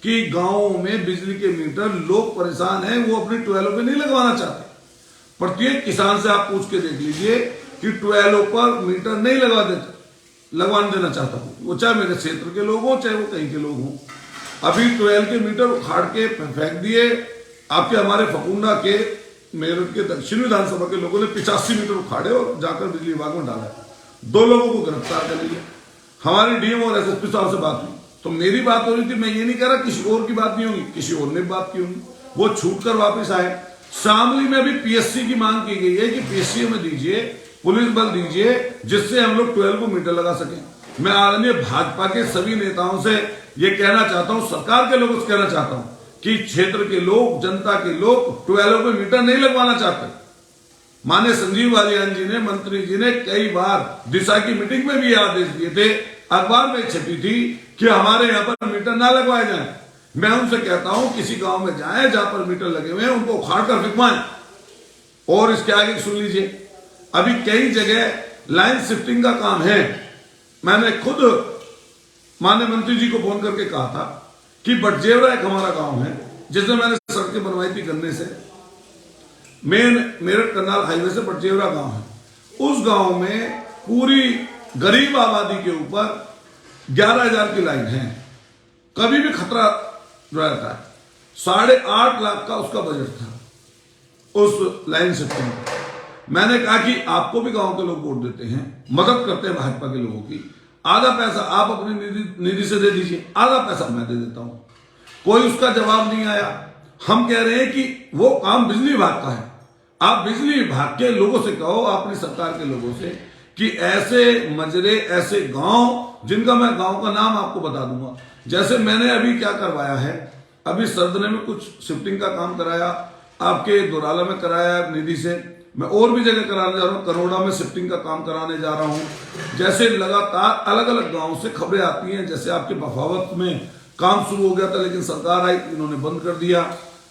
कि गांवों में बिजली के मीटर, लोग परेशान हैं, वो अपनी ट्यूबवेलों पे नहीं लगवाना चाहते। प्रत्येक किसान से आप पूछ के देख लीजिए कि ट्यूबवेलों पर मीटर नहीं लगवाने देना चाहता हूं, वो चाहे मेरे क्षेत्र के लोग हों चाहे वो कहीं के लोग हों। अभी ट्यूबवेल के मीटर उखाड़ के फेंक दिए। आपके हमारे फकुंडा के मेरठ के दक्षिण विधानसभा के लोगों ने 85 मीटर उखाड़े और जाकर बिजली विभाग में डाला। 2 लोगों को गिरफ्तार कर लिया। हमारी डीएम और एसएसपी साहब से बात हुई तो मेरी बात हो रही थी, मैं ये नहीं कह रहा किसी और की बात नहीं होगी, किसी और ने बात की होगी, वो छूट कर वापिस आए। शामली में भी पीएससी की मांग की गई है कि पीएससी में दीजिए, पुलिस बल दीजिए, जिससे हम लोग 12 को मीटर लगा सकें। मैं आदरणीय भाजपा के सभी नेताओं से ये कहना चाहता हूं, सरकार के लोगों से कहना चाहता हूं कि क्षेत्र के लोग, जनता के लोग 12 पे मीटर नहीं लगवाना चाहते। माननीय संजीव बालियान जी ने, मंत्री जी ने कई बार दिशा की मीटिंग में भी आदेश दिए थे, अखबार में छपी थी कि हमारे यहाँ पर मीटर ना लगवाए जाए। मैं उनसे कहता हूं किसी गांव में जाएं जहां पर मीटर लगे हुए हैं, उनको उखाड़ कर फिकवाएं। और इसके आगे सुन लीजिए, अभी कई जगह लाइन शिफ्टिंग का काम है। मैंने खुद माननीय मंत्री जी को फोन करके कहा था कि बटजेवरा एक हमारा गांव है जिसमें मैंने सड़कें बनवाई थी गन्ने से, मेन मेरठ करनाल हाईवे से बटजेवरा गांव है। उस गांव में पूरी गरीब आबादी के ऊपर 11,000 की लाइन है, कभी भी खतरा रहता है। 8.5 लाख का उसका बजट था उस लाइन शिफ्टिंग का। मैंने कहा कि आपको भी गांव के लोग वोट देते हैं, मदद करते हैं भाजपा के लोगों की, आधा पैसा आप अपनी निधि से दे दीजिए, आधा पैसा मैं दे देता हूं। कोई उसका जवाब नहीं आया। हम कह रहे हैं कि वो काम बिजली विभाग का है, आप बिजली विभाग के लोगों से कहो, अपनी सरकार के लोगों से, कि ऐसे मजरे, ऐसे गांव, जिनका मैं गांव का नाम आपको बता दूंगा, जैसे मैंने अभी क्या करवाया है, अभी सरदने में कुछ शिफ्टिंग का काम कराया, आपके दोराला में कराया निधि से, मैं और भी जगह कराने जा रहा हूं, करोड़ा में शिफ्टिंग का काम कराने जा रहा हूं। जैसे लगातार अलग अलग गांव से खबरें आती हैं, जैसे आपके बफावत में काम शुरू हो गया था लेकिन सरकार आई, इन्होंने बंद कर दिया।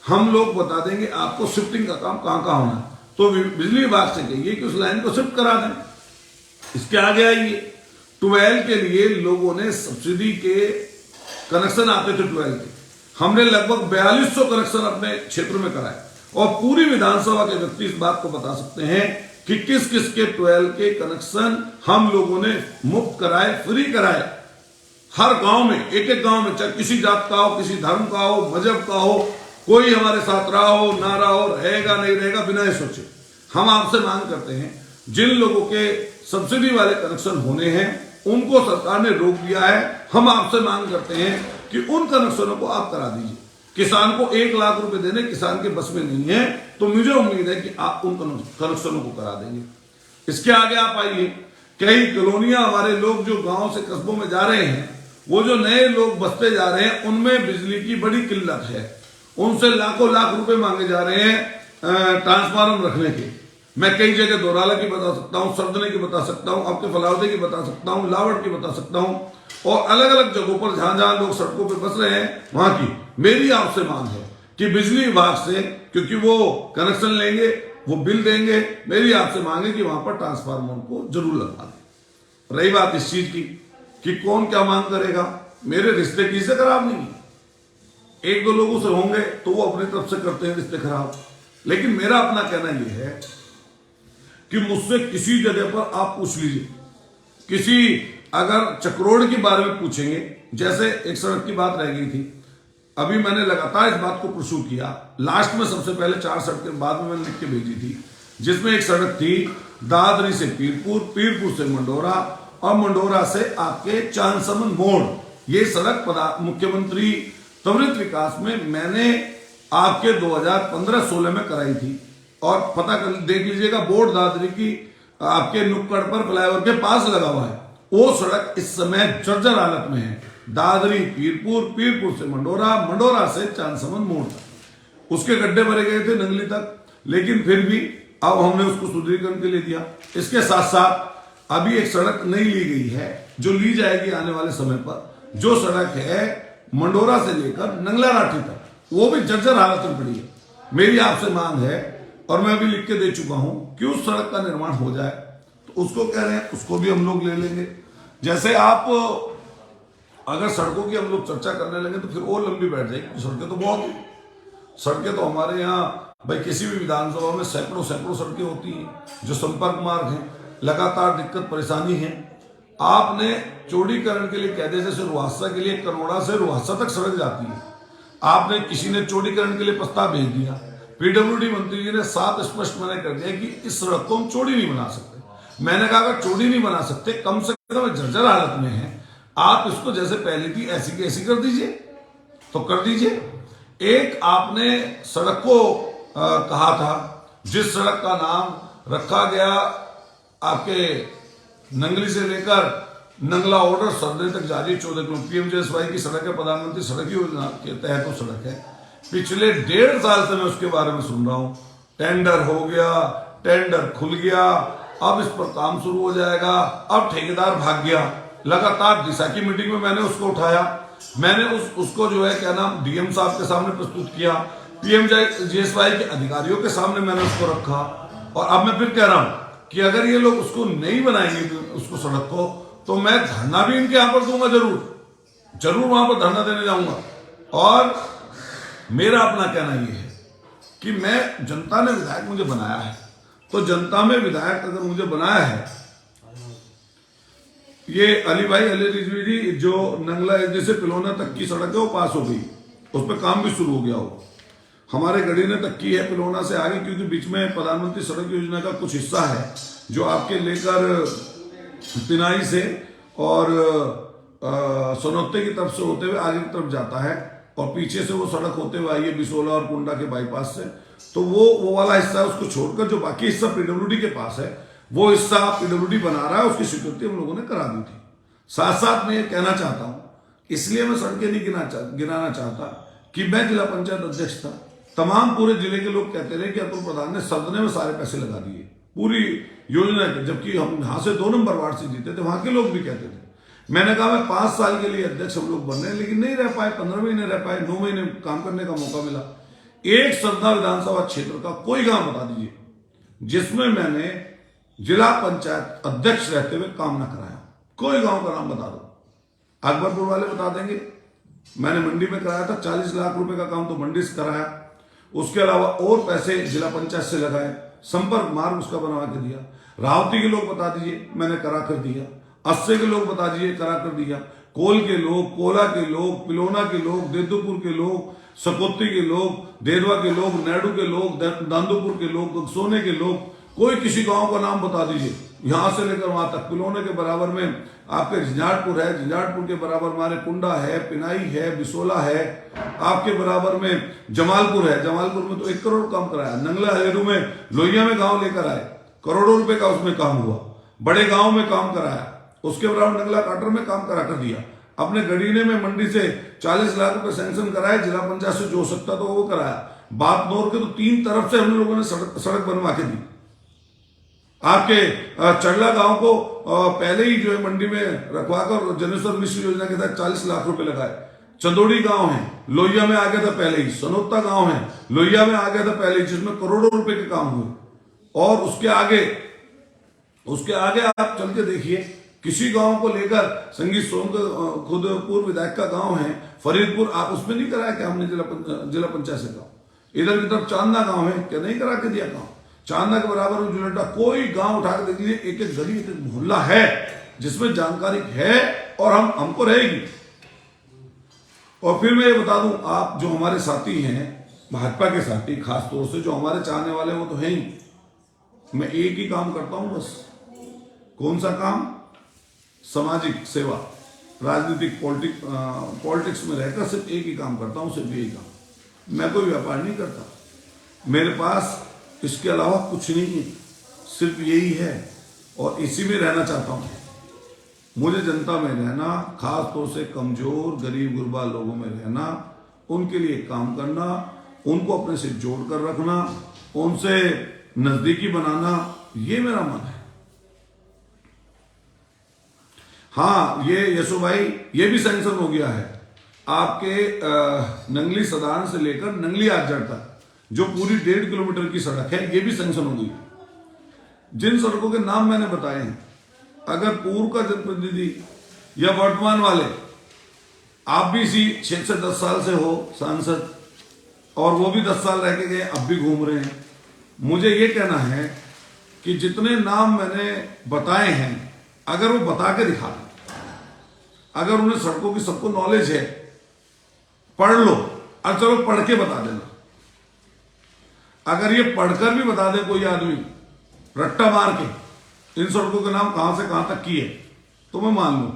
हम लोग बता देंगे आपको शिफ्टिंग का काम कहां कहां होना है, तो बिजली विभाग से कहिए कि उस लाइन को शिफ्ट करा दें। इसके आगे आइए, 12 के लिए लोगों ने सब्सिडी के कनेक्शन आते थे 12 के, हमने लगभग 4200 कनेक्शन अपने क्षेत्र में कराए और पूरी विधानसभा के व्यक्ति इस बात को बता सकते हैं कि किस किस के 12 के कनेक्शन हम लोगों ने मुफ्त कराए, फ्री कराए। हर गांव में, एक एक गांव में, चाहे किसी जात का हो, किसी धर्म का हो, मजहब का हो, कोई हमारे साथ रहा हो ना रहा हो, रहेगा नहीं रहेगा, बिना सोचे हम आपसे मांग करते हैं, जिन लोगों के सब्सिडी वाले कनेक्शन होने हैं उनको सरकार ने रोक दिया है। हम आपसे मांग करते हैं कि उन कनेक्शनों को आप करा दीजिए। किसान को 1 लाख रुपए देने किसान के बस में नहीं है, तो मुझे उम्मीद है कि आप उन कनेक्शनों को करा देंगे। इसके आगे आप आइए, कई कॉलोनियां, हमारे लोग जो गांव से कस्बों में जा रहे हैं, वो जो नए लोग बसते जा रहे हैं, उनमें बिजली की बड़ी किल्लत है। उनसे लाखों लाख रुपए मांगे जा रहे हैं ट्रांसफार्मर रखने के। मैं कई जगह दोराला की बता सकता हूं, सरदने की बता सकता हूं, आपके फलावदे की बता सकता हूं, लावट की बता सकता हूं, और अलग अलग जगहों पर जहां जहां लोग सड़कों पर बस रहे हैं वहां की मेरी आपसे मांग है कि बिजली विभाग से, क्योंकि वो कनेक्शन लेंगे, वो बिल देंगे, मेरी आपसे मांग है कि वहां पर ट्रांसफार्मर को जरूर लगवा दें। रही बात इस चीज की कि कौन क्या मांग करेगा, मेरे रिश्ते किसी से खराब नहीं, 1-2 लोगों से होंगे तो वो अपनी तरफ से करते हैं रिश्ते खराब, लेकिन मेरा अपना कहना यह है कि मुझसे किसी जगह पर आप पूछ लीजिए, किसी अगर चक्रोड़ के बारे में पूछेंगे, जैसे एक सड़क की बात रह गई थी, अभी मैंने लगातार इस बात को पुरसू किया, लास्ट में सबसे पहले 4 सड़कें बाद में मैंने लिख के भेजी थी, जिसमें एक सड़क थी दादरी से पीरपुर, पीरपुर से मंडोरा और मंडोरा से आपके चांदसमन मोड़। ये सड़क मुख्यमंत्री त्वरित विकास में मैंने आपके 2015-16 में कराई थी, और पता कर देख लीजिएगा, बोर्ड दादरी की आपके नुक्कड़ पर फ्लाईओवर के पास लगा हुआ है। वो सड़क इस समय जर्जर हालत में है, दादरी पीरपुर, पीरपुर से मंडोरा, मंडोरा से चांदसमन मोड़ तक। उसके गड्ढे भरे गए थे नंगली तक, लेकिन फिर भी अब हमने उसको सुदृढ़ीकरण के लिए दिया। इसके साथ साथ अभी एक सड़क नई ली गई है जो ली जाएगी आने वाले समय पर, जो सड़क है मंडोरा से लेकर नंगला राठी तक, वो भी जर्जर हालत में पड़ी है। मेरी आपसे मांग है, और मैं अभी लिख के दे चुका हूं, कि उस सड़क का निर्माण हो जाए। तो उसको कह रहे हैं, उसको भी हम लोग ले लेंगे। जैसे आप अगर सड़कों की हम लोग चर्चा करने लगे तो फिर और लंबी बैठ जाएगी। सड़कें तो बहुत, सड़कें तो हमारे यहाँ भाई किसी भी विधानसभा में सैकड़ों सड़कें होती हैं जो संपर्क मार्ग हैं, लगातार दिक्कत परेशानी है। आपने चौड़ीकरण के लिए कह दिया, जैसे रुहासा के लिए करोड़ा से रुहासा तक सड़क जाती है, आपने किसी ने चौड़ीकरण के लिए प्रस्ताव भेज दिया, पीडब्ल्यूडी मंत्री जी ने साफ स्पष्ट मना कर दिया कि इस सड़क को हम चौड़ी नहीं बना सकते। मैंने कहा अगर चौड़ी नहीं बना सकते, कम से समय जर्जर हालत में है, आप इसको जैसे पहले थी ऐसी की ऐसी कर दीजिए, तो कर दीजिए। एक आपने सड़क को कहा था, जिस सड़क का नाम रखा गया आपके नंगली से लेकर नंगला ऑर्डर सरदे तक जारी 14 किलोमीटर पीएमजीएसवाई की सड़क है, प्रधानमंत्री सड़क योजना के तहत वो सड़क है। पिछले 1.5 साल से मैं उसके बारे में सुन रहा हूं, टेंडर हो गया, टेंडर खुल गया, अब इस पर काम शुरू हो जाएगा, अब ठेकेदार भाग गया। लगातार दिशा की मीटिंग में मैंने उसको उठाया, मैंने उसको जो है क्या नाम डीएम साहब के सामने प्रस्तुत किया, पीएमजीएसवाई के अधिकारियों के सामने मैंने उसको रखा, और अब मैं फिर कह रहा हूं कि अगर ये लोग उसको नहीं बनाएंगे उसको सड़क को, तो मैं धरना भी इनके यहां पर दूंगा, जरूर वहां पर धरना देने जाऊंगा। और मेरा अपना कहना यह है कि मैं, जनता ने विधायक मुझे बनाया है, तो जनता में विधायक अगर मुझे बनाया है, ये अली भाई अली रिजवी जी जो नंगला से पिलौना तक की सड़क है वो पास हो गई, उस पर काम भी शुरू हो गया हो। हमारे गढ़ी ने तक की है पिलौना से आगे, क्योंकि बीच में प्रधानमंत्री सड़क योजना का कुछ हिस्सा है जो आपके लेकर पिनाई से और सोनौते की तरफ से होते हुए आगे की तरफ जाता है, और पीछे से वो सड़क होते हुए आई है बिसोला और कुंडा के बाईपास से। तो वो वाला हिस्सा है, उसको छोड़कर जो बाकी हिस्सा पीडब्ल्यूडी के पास है, वो हिस्सा पीडब्ल्यूडी बना रहा है, उसकी स्वीकृति हम लोगों ने करा दी थी। साथ साथ मैं ये कहना चाहता हूं, इसलिए मैं सड़कें नहीं गिनाना चाहता कि मैं जिला पंचायत अध्यक्ष था, तमाम पूरे जिले के लोग कहते रहे कि अतुल प्रधान ने सदने में सारे पैसे लगा दिए पूरी योजना के, जबकि हम यहां से 2 नंबर वार्ड से जीते थे, वहां के लोग भी कहते थे। मैंने कहा मैं 5 साल के लिए अध्यक्ष हम लोग बन रहे हैं, लेकिन नहीं रह पाए, 15 महीने रह पाए, 9 महीने काम करने का मौका मिला। एक सरदा विधानसभा क्षेत्र का कोई गांव बता दीजिए जिसमें मैंने जिला पंचायत अध्यक्ष रहते हुए काम ना कराया, कोई गांव का नाम बता दो। अकबरपुर वाले बता देंगे, मैंने मंडी में कराया था, 40 लाख रुपए का काम तो मंडी से कराया, उसके अलावा और पैसे जिला पंचायत से लगाए, संपर्क मार्ग उसका बनवा के दिया। रावती के लोग बता दीजिए मैंने करा कर दिया, अस्से के लोग बता दीजिए करा कर दिया, कोल के लोग, कोला के लोग, पिलोना के लोग, देदुपुर के लोग, सकोती के लोग, देरवा के लोग, नैडू के लोग, दांदुपुर के लोग, सोने के लोग, कोई किसी गांव का नाम बता दीजिए, यहां से लेकर वहां तक। पिलोने के बराबर में आपके झंझारपुर है, झंझारपुर के बराबर हमारे कुंडा है, पिनाई है, बिसोला है, आपके बराबर में जमालपुर है, जमालपुर में तो 1 करोड़ काम कराया, नंगला हलेरू में लोहिया में गांव लेकर आए, करोड़ों रुपए का उसमें काम हुआ, बड़े गांव में काम कराया, उसके बराबर नंगला काटर में काम करा कर दिया। अपने गढ़ीने में मंडी से 40 लाख रुपए सैंक्शन कराए, जिला पंचायत से जो सकता तो वो कराया। बात नोर के तो 3 तरफ से हम लोगों ने सड़क बनवा के दी। आपके चड़ला गांव को पहले ही जो है मंडी में रखवाकर जनेश्वर मिश्र योजना के तहत 40 लाख रुपए लगाए। चंदोड़ी गांव है, लोहिया में आ गया था पहले ही, सनोत्ता गांव है, लोहिया में आ गया था पहले ही, जिसमें करोड़ों रुपए के काम हुए। और उसके आगे आप चल के देखिए, किसी गांव को लेकर संगीत सोम खुद पूर्व विधायक का गांव है फरीदपुर, आप उसमें नहीं कराया क्या हमने जिला पंचायत से गांव। इधर की तरफ चांदना गांव है, क्या नहीं करा के दिया गांव। चांदना के बराबर में जुलटा कोई गांव उठा के देख लीजिए, एक एक गली एक मोहल्ला है जिसमें जानकारी है, और हमको रहेगी। और फिर मैं ये बता दूं, आप जो हमारे साथी हैं भाजपा के साथी, खासतौर से जो हमारे चाहने वाले हैं, वो तो है ही। मैं एक ही काम करता हूं बस। कौन सा काम? सामाजिक सेवा, राजनीतिक पॉलिटिक्स में रहकर सिर्फ एक ही काम करता हूं, सिर्फ यही काम। मैं कोई व्यापार नहीं करता, मेरे पास इसके अलावा कुछ नहीं है, सिर्फ यही है, और इसी में रहना चाहता हूं। मुझे जनता में रहना, खास तौर से कमजोर गरीब गुरबा लोगों में रहना, उनके लिए काम करना, उनको अपने से जोड़ कर रखना, उनसे नजदीकी बनाना, ये मेरा मन है। हाँ, ये यशो भाई, ये भी सैंक्शन हो गया है आपके नंगली सदान से लेकर नंगली आजड़ तक, जो पूरी 1.5 किलोमीटर की सड़क है, ये भी सैंक्शन हो गई। जिन सड़कों के नाम मैंने बताए हैं, अगर पूर्व का जनप्रतिनिधि या वर्तमान वाले, आप भी इसी 6 से 10 साल से हो सांसद, और वो भी 10 साल रह के गए, अब भी घूम रहे हैं, मुझे ये कहना है कि जितने नाम मैंने बताए हैं, अगर वो बता के दिखा दें, अगर उन्हें सड़कों की सबको नॉलेज है, पढ़ लो, और चलो पढ़ के बता देना। अगर ये पढ़कर भी बता दे कोई आदमी रट्टा मार के इन सड़कों के नाम कहां से कहां तक की है, तो मैं मान लूं।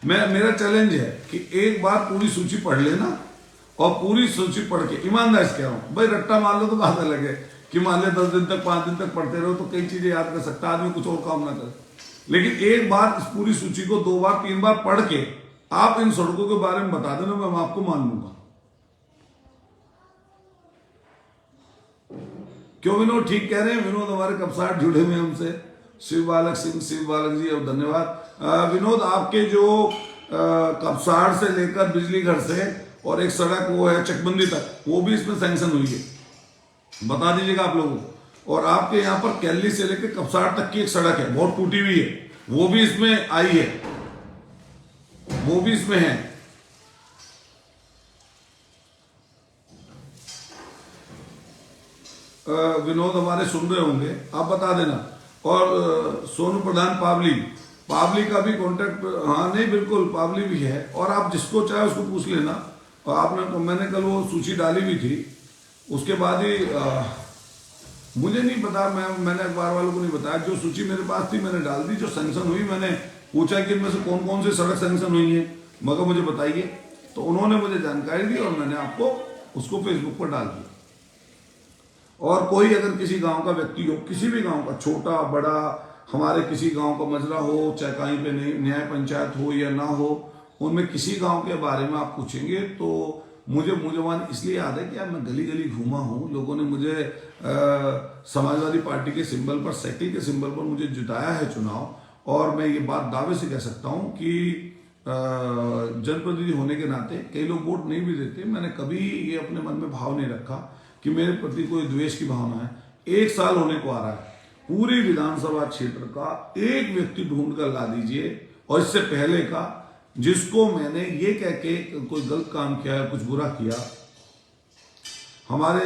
मेरा चैलेंज है कि एक बार पूरी सूची पढ़ लेना और पूरी सूची पढ़ के ईमानदारी से कह रहा हूं भाई, रट्टा मार लो तो बात अलग है कि मान लिया 10 दिन तक 5 दिन तक पढ़ते रहो तो कई चीजें याद कर सकता आदमी, कुछ और काम ना करे। लेकिन एक बार इस पूरी सूची को 2 बार 3 बार पढ़ के आप इन सड़कों के बारे में बता देना, मैं आपको मान लूंगा। क्यों विनोद ठीक कह रहे हैं, विनोद हमारे कपसाट जुड़े हुए हमसे, शिव बालक सिंह, शिव बालक जी और धन्यवाद। विनोद आपके जो कपसाट से लेकर बिजली घर से और एक सड़क वो है चकबंदी तक, वो भी इसमें सैंक्शन हुई है, बता दीजिएगा आप लोगों को। और आपके यहाँ पर कैली से लेकर कपसाट तक की एक सड़क है, बहुत टूटी हुई है, वो भी इसमें आई है, वो भी इसमें है। विनोद हमारे सुन रहे होंगे, आप बता देना। और सोनू प्रधान पावली का भी कॉन्टेक्ट, हाँ नहीं बिल्कुल पावली भी है, और आप जिसको चाहे उसको पूछ लेना। और आपने, मैंने कल वो सूची डाली भी थी, उसके बाद ही मुझे नहीं पता, मैंने अखबार वालों को नहीं बताया, जो सूची मेरे पास थी मैंने डाल दी, जो सैंक्शन हुई मैंने पूछा कि इनमें से कौन कौन सी सड़क सैंक्शन हुई है, मगर मुझे बताइए, तो उन्होंने मुझे जानकारी दी और मैंने आपको उसको फेसबुक पर डाल दिया। और कोई अगर किसी गांव का व्यक्ति हो, किसी भी गांव का, छोटा बड़ा, हमारे किसी गांव का मजरा हो, चाहे कहीं पे न्याय पंचायत हो या ना हो, उनमें किसी गांव के बारे में आप पूछेंगे तो मुझे मुझवान इसलिए याद है कि यार मैं गली गली घूमा हूँ, लोगों ने मुझे समाजवादी पार्टी के सिंबल पर, साइकिल के सिंबल पर मुझे जिताया है चुनाव, और मैं ये बात दावे से कह सकता हूँ कि जनप्रतिनिधि होने के नाते कई लोग वोट नहीं भी देते, मैंने कभी ये अपने मन में भाव नहीं रखा कि मेरे प्रति कोई द्वेष की भावना है। 1 साल होने को आ रहा है, पूरी विधानसभा क्षेत्र का एक व्यक्ति ढूंढ कर ला दीजिए, और इससे पहले का जिसको मैंने ये कह के कोई गलत काम किया है, कुछ बुरा किया। हमारे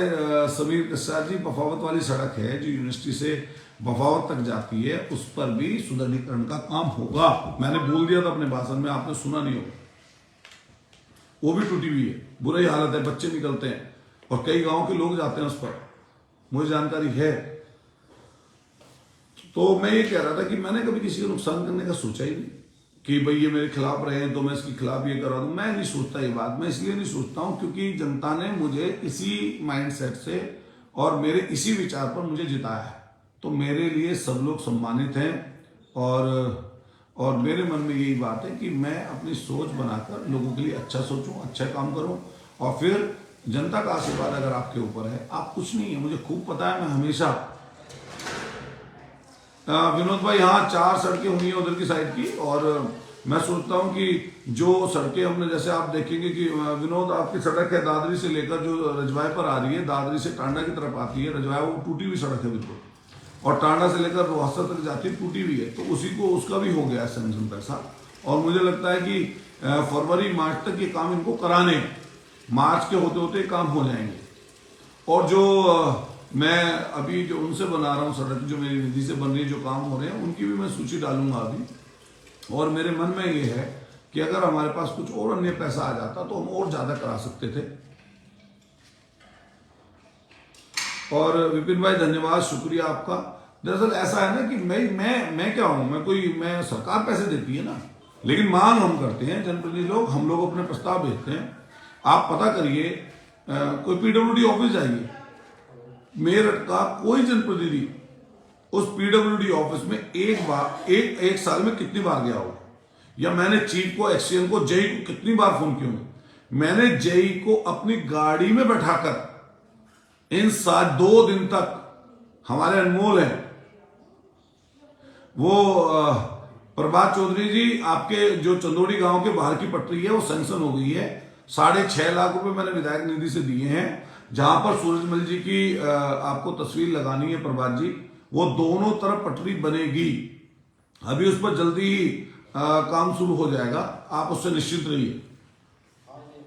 समीर कसार जी, बफावत वाली सड़क है जो यूनिवर्सिटी से बफावत तक जाती है, उस पर भी सुदृढ़ीकरण का काम होगा। मैंने बोल दिया था अपने भाषण में, आपने सुना नहीं होगा। वो भी टूटी हुई है, बुरी हालत है, बच्चे निकलते हैं और कई गांव के लोग जाते हैं उस पर, मुझे जानकारी है। तो मैं ये कह रहा था कि मैंने कभी किसी को नुकसान करने का सोचा ही नहीं कि भाई ये मेरे खिलाफ रहे हैं तो मैं इसके खिलाफ ये करा दूं। मैं नहीं सोचता ये बात, मैं इसलिए नहीं सोचता हूं क्योंकि जनता ने मुझे इसी माइंडसेट से और मेरे इसी विचार पर मुझे जिताया है, तो मेरे लिए सब लोग सम्मानित हैं। और मेरे मन में यही बात है कि मैं अपनी सोच बनाकर लोगों के लिए अच्छा सोचूं, अच्छा काम करूं, और फिर जनता का आशीर्वाद अगर आपके ऊपर है, आप कुछ नहीं है, मुझे खूब पता है। मैं हमेशा विनोद भाई, हाँ 4 सड़कें हुई हैं उधर की साइड की, और मैं सोचता हूं कि जो सड़कें हमने, जैसे आप देखेंगे कि विनोद आपकी सड़क है दादरी से लेकर जो रजवाए पर आ रही है, दादरी से टांडा की तरफ आती है, रजवाए वो टूटी हुई सड़क है बिल्कुल, और टांडा से लेकर रोहसा तक जाती है, टूटी हुई है, तो उसी को उसका भी हो गया है सैंक्शन पैसा। और मुझे लगता है कि फरवरी मार्च तक ये काम इनको कराने, मार्च के होते होते काम हो जाएंगे। और जो मैं अभी जो उनसे बना रहा हूँ सड़क, जो मेरी निधि से बन रही है, जो काम हो रहे हैं, उनकी भी मैं सूची डालूंगा अभी। और मेरे मन में ये है कि अगर हमारे पास कुछ और अन्य पैसा आ जाता तो हम और ज्यादा करा सकते थे। और विपिन भाई धन्यवाद, शुक्रिया आपका। दरअसल ऐसा है ना कि मैं क्या हूं, मैं सरकार पैसे देती है ना, लेकिन मांग हम करते हैं जनप्रतिनिधि लोग, हम लोग अपने प्रस्ताव भेजते हैं। आप पता करिए, कोई पीडब्ल्यूडी ऑफिस जाइए, मेरठ का कोई जनप्रतिनिधि उस पीडब्ल्यूडी ऑफिस में एक साल में कितनी बार गया होगा, या मैंने चीफ को, एक्सचेंज को, जेई को कितनी बार फोन किया होंगे। मैंने जेई को अपनी गाड़ी में बैठाकर इन 2 दिन तक, हमारे अनमोल हैं वो प्रभात चौधरी जी, आपके जो चंदोड़ी गांव के बाहर की पटरी है वो सैंक्शन हो गई है, 6.5 लाख रुपए मैंने विधायक निधि से दिए हैं। जहां पर सूरजमल जी की आपको तस्वीर लगानी है प्रभात जी, वो दोनों तरफ पटरी बनेगी, अभी उस पर जल्दी ही काम शुरू हो जाएगा, आप उससे निश्चित रहिए।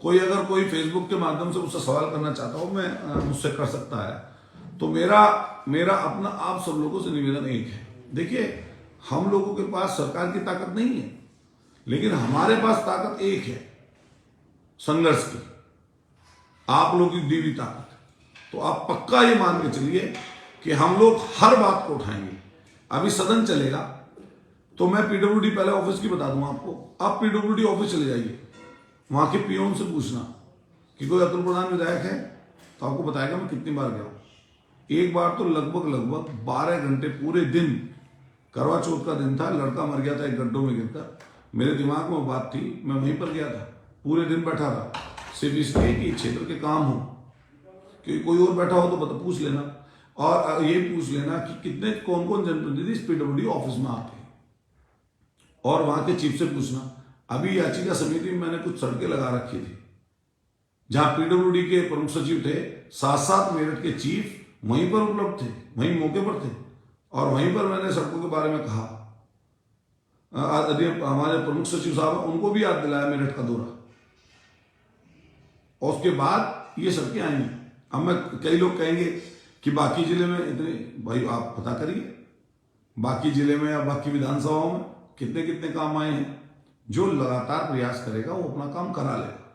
कोई अगर कोई फेसबुक के माध्यम से मुझसे सवाल करना चाहता हो, मैं मुझसे कर सकता है। तो मेरा अपना आप सब लोगों से निवेदन एक है, देखिए हम लोगों के पास सरकार की ताकत नहीं है, लेकिन हमारे पास ताकत एक है, संघर्ष की, आप लोगों की दी हुई ताकत। तो आप पक्का ये मान के चलिए कि हम लोग हर बात को उठाएंगे। अभी सदन चलेगा तो मैं पीडब्ल्यूडी पहले ऑफिस की बता दूं आपको। आप पीडब्ल्यूडी ऑफिस चले जाइए, वहां के पियोन से पूछना कि कोई अतुल प्रधान विधायक है, तो आपको बताएगा मैं कितनी बार गया हूं। एक बार तो लगभग 12 घंटे पूरे दिन, करवा चौथ का दिन था, लड़का मर गया था एक गड्ढों में गिरकर, मेरे दिमाग में बात थी, मैं वहीं पर गया था, पूरे दिन बैठा था, सिर्फ इसलिए कि क्षेत्र के काम हो, क्योंकि कोई और बैठा हो तो बता पूछ लेना, और ये पूछ लेना कि कितने कौन कौन जनप्रतिनिधि इस पीडब्ल्यूडी ऑफिस में आते हैं, और वहां के चीफ से पूछना। अभी याचिका समिति में मैंने कुछ सड़कें लगा रखी थी, जहां पीडब्ल्यूडी के प्रमुख सचिव थे, साथ साथ मेरठ के चीफ वहीं पर उपलब्ध थे, वहीं मौके पर थे, और वहीं पर मैंने सड़कों के बारे में कहा। हमारे प्रमुख सचिव साहब उनको भी याद दिलाया मेरठ का दौरा, और उसके बाद ये सड़कें आई। अब मैं, कई लोग कहेंगे कि बाकी जिले में इतने, भाई आप पता करिए बाकी जिले में या बाकी विधानसभाओं में कितने कितने काम आए हैं। जो लगातार प्रयास करेगा वो अपना काम करा लेगा।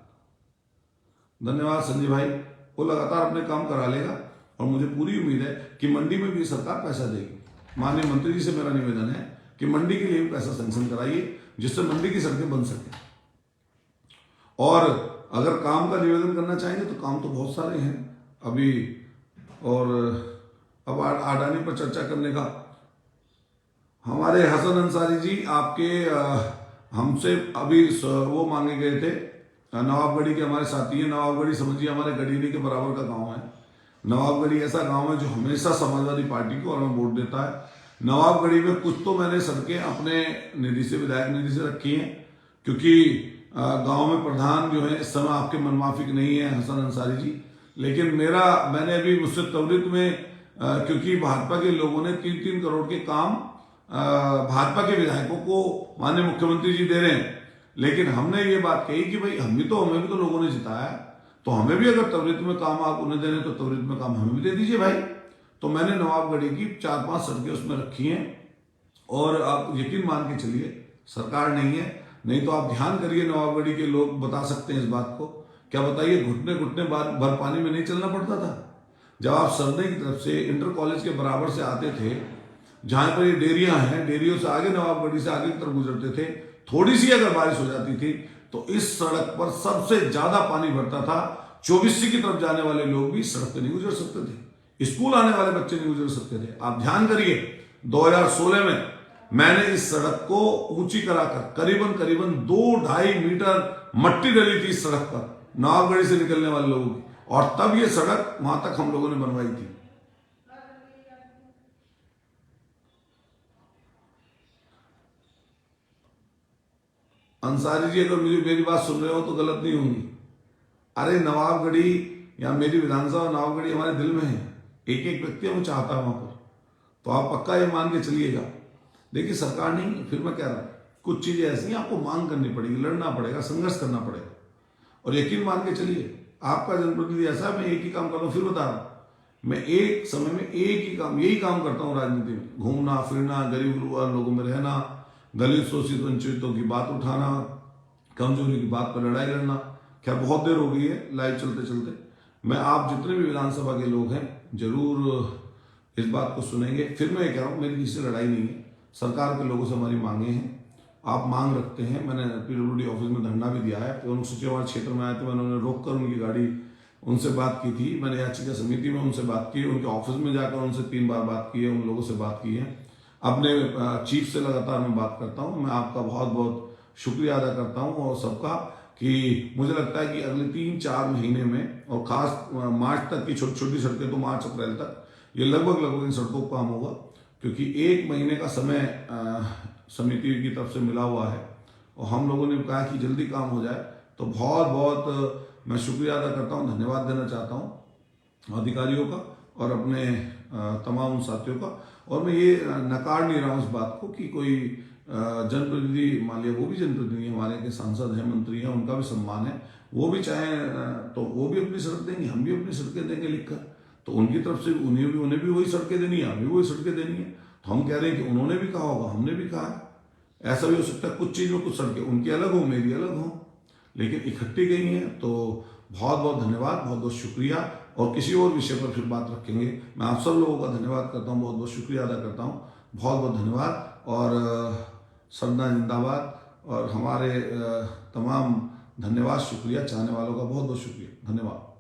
धन्यवाद संजय भाई, वो लगातार अपने काम करा लेगा, और मुझे पूरी उम्मीद है कि मंडी में भी सरकार पैसा देगी। माननीय मंत्री जी से मेरा निवेदन है कि मंडी के लिए भी पैसा सैंक्शन कराइए, जिससे मंडी की सड़कें बन सके। और अगर काम का निवेदन करना चाहेंगे तो काम तो बहुत सारे हैं अभी, और अब अडानी पर चर्चा करने का, हमारे हसन अंसारी जी आपके हमसे अभी वो मांगे गए थे, नवाबगढ़ी के हमारे साथी हैं। नवाबगढ़ी समझिए हमारे गढ़ीनी के बराबर का गांव है। नवाबगढ़ी ऐसा गांव है जो हमेशा समाजवादी पार्टी को और हमें वोट देता है। नवाबगढ़ी में कुछ तो मैंने सड़कें अपने निधि से, विधायक निधि से रखी हैं, क्योंकि गांव में प्रधान जो है इस समय आपके मनमाफिक नहीं है हसन अंसारी जी। लेकिन मैंने अभी मुझसे त्वरित में, क्योंकि भाजपा के लोगों ने 3-3 करोड़ के काम भाजपा के विधायकों को माननीय मुख्यमंत्री जी दे रहे हैं, लेकिन हमने ये बात कही कि भाई हमें भी तो लोगों ने जिताया है, तो हमें भी अगर त्वरित में काम आप उन्हें दे रहे हैं तो त्वरित में काम हमें भी दे दीजिए भाई। तो मैंने नवाबगढ़ी की 4-5 सड़कें उसमें रखी हैं, और आप यकीन मान के चलिए सरकार नहीं है, नहीं तो आप ध्यान करिए, नवाबगढ़ी के लोग बता सकते हैं इस बात को। क्या बताइए, घुटने घुटने भर पानी में नहीं चलना पड़ता था। जब आप सरदे की तरफ से इंटर कॉलेज के बराबर से आते थे, जहां पर ये डेरियां हैं, डेरियों से आगे नवाबगढ़ी से आगे की तरफ गुजरते थे, थोड़ी सी अगर बारिश हो जाती थी तो इस सड़क पर सबसे ज्यादा पानी भरता था। 24 की तरफ जाने वाले लोग भी सड़क पर नहीं गुजर सकते थे, स्कूल आने वाले बच्चे नहीं गुजर सकते थे। आप ध्यान करिए, 2016 में मैंने इस सड़क को ऊंची कराकर करीबन 2-2.5 मीटर मट्टी डली थी इस सड़क पर, नवाबगढ़ी से निकलने वाले लोगों की, और तब ये सड़क वहां तक हम लोगों ने बनवाई थी। अंसारी जी, अगर मेरी बात सुन रहे हो तो गलत नहीं होंगी। अरे नवाबगढ़ी या मेरी विधानसभा नवाबगढ़ी हमारे दिल में है, एक एक व्यक्ति हमें चाहता है वहां पर, तो आप पक्का ये मान के चलिएगा। देखिए सरकार नहीं, फिर मैं कह रहा हूं कुछ चीजें ऐसी हैं आपको मांग करनी पड़ेगी, लड़ना पड़ेगा, संघर्ष करना पड़ेगा, और यकीन मान के चलिए आपका जनप्रतिनिधि ऐसा है, मैं एक ही काम कर रहा हूं, फिर बता रहा हूं, मैं एक समय में एक ही काम, यही काम करता हूं राजनीति में, घूमना फिरना, गरीब लोगों में रहना, दलित शोषित वंचितों की बात उठाना, कमजोरी की बात पर लड़ाई लड़ना। क्या बहुत देर हो गई है लाइव चलते चलते, मैं आप जितने भी विधानसभा के लोग हैं जरूर इस बात को सुनेंगे। फिर मैं कह रहा हूँ मेरी किसी से लड़ाई नहीं है, सरकार के लोगों से हमारी मांगे हैं, आप मांग रखते हैं। मैंने पीडब्ल्यूडी ऑफिस में धरना भी दिया है, प्रमुख सचिव हमारे क्षेत्र में आए थे, मैंने उन्हें रोक कर उनकी गाड़ी, उनसे बात की थी। मैंने याचिका समिति में उनसे बात की, उनके ऑफिस में जाकर उनसे 3 बार बात की है, उन लोगों से बात की है, अपने चीफ से लगातार मैं बात करता हूँ। मैं आपका बहुत बहुत शुक्रिया अदा करता हूँ और सबका, कि मुझे लगता है कि अगले 3-4 महीने में, और खास मार्च तक की छोटी छोटी सड़कें तो मार्च अप्रैल तक ये लगभग इन सड़कों का काम होगा, क्योंकि 1 महीने का समय समिति की तरफ से मिला हुआ है, और हम लोगों ने कहा कि जल्दी काम हो जाए। तो बहुत बहुत मैं शुक्रिया अदा करता हूँ, धन्यवाद देना चाहता हूँ अधिकारियों का और अपने तमाम साथियों का। और मैं ये नकार नहीं रहा हूँ इस बात को कि कोई जनप्रतिनिधि, मान लिया वो भी जनप्रतिनिधि हमारे के सांसद हैं, मंत्री हैं, उनका भी सम्मान है, वो भी चाहे तो वो भी अपनी सड़क देंगे, हम भी अपनी सड़कें देंगे लिखकर, तो उनकी तरफ से उन्हें भी वही सड़कें देनी है, हमें भी वही सड़कें देनी है। तो हम कह रहे हैं कि उन्होंने भी कहा होगा, हमने भी कहा है। ऐसा भी हो सकता है कुछ चीज़ में कुछ सड़कें उनकी अलग हो, मेरी अलग हो, लेकिन इकट्ठी गई हैं। तो बहुत बहुत धन्यवाद, बहुत बहुत शुक्रिया, और किसी और विषय पर फिर बात रखेंगे। मैं आप सब लोगों का धन्यवाद करता हूँ, बहुत बहुत शुक्रिया अदा करता हूँ, बहुत बहुत धन्यवाद। और सरना जिंदाबाद। और हमारे तमाम धन्यवाद, शुक्रिया, चाहने वालों का बहुत बहुत शुक्रिया, धन्यवाद।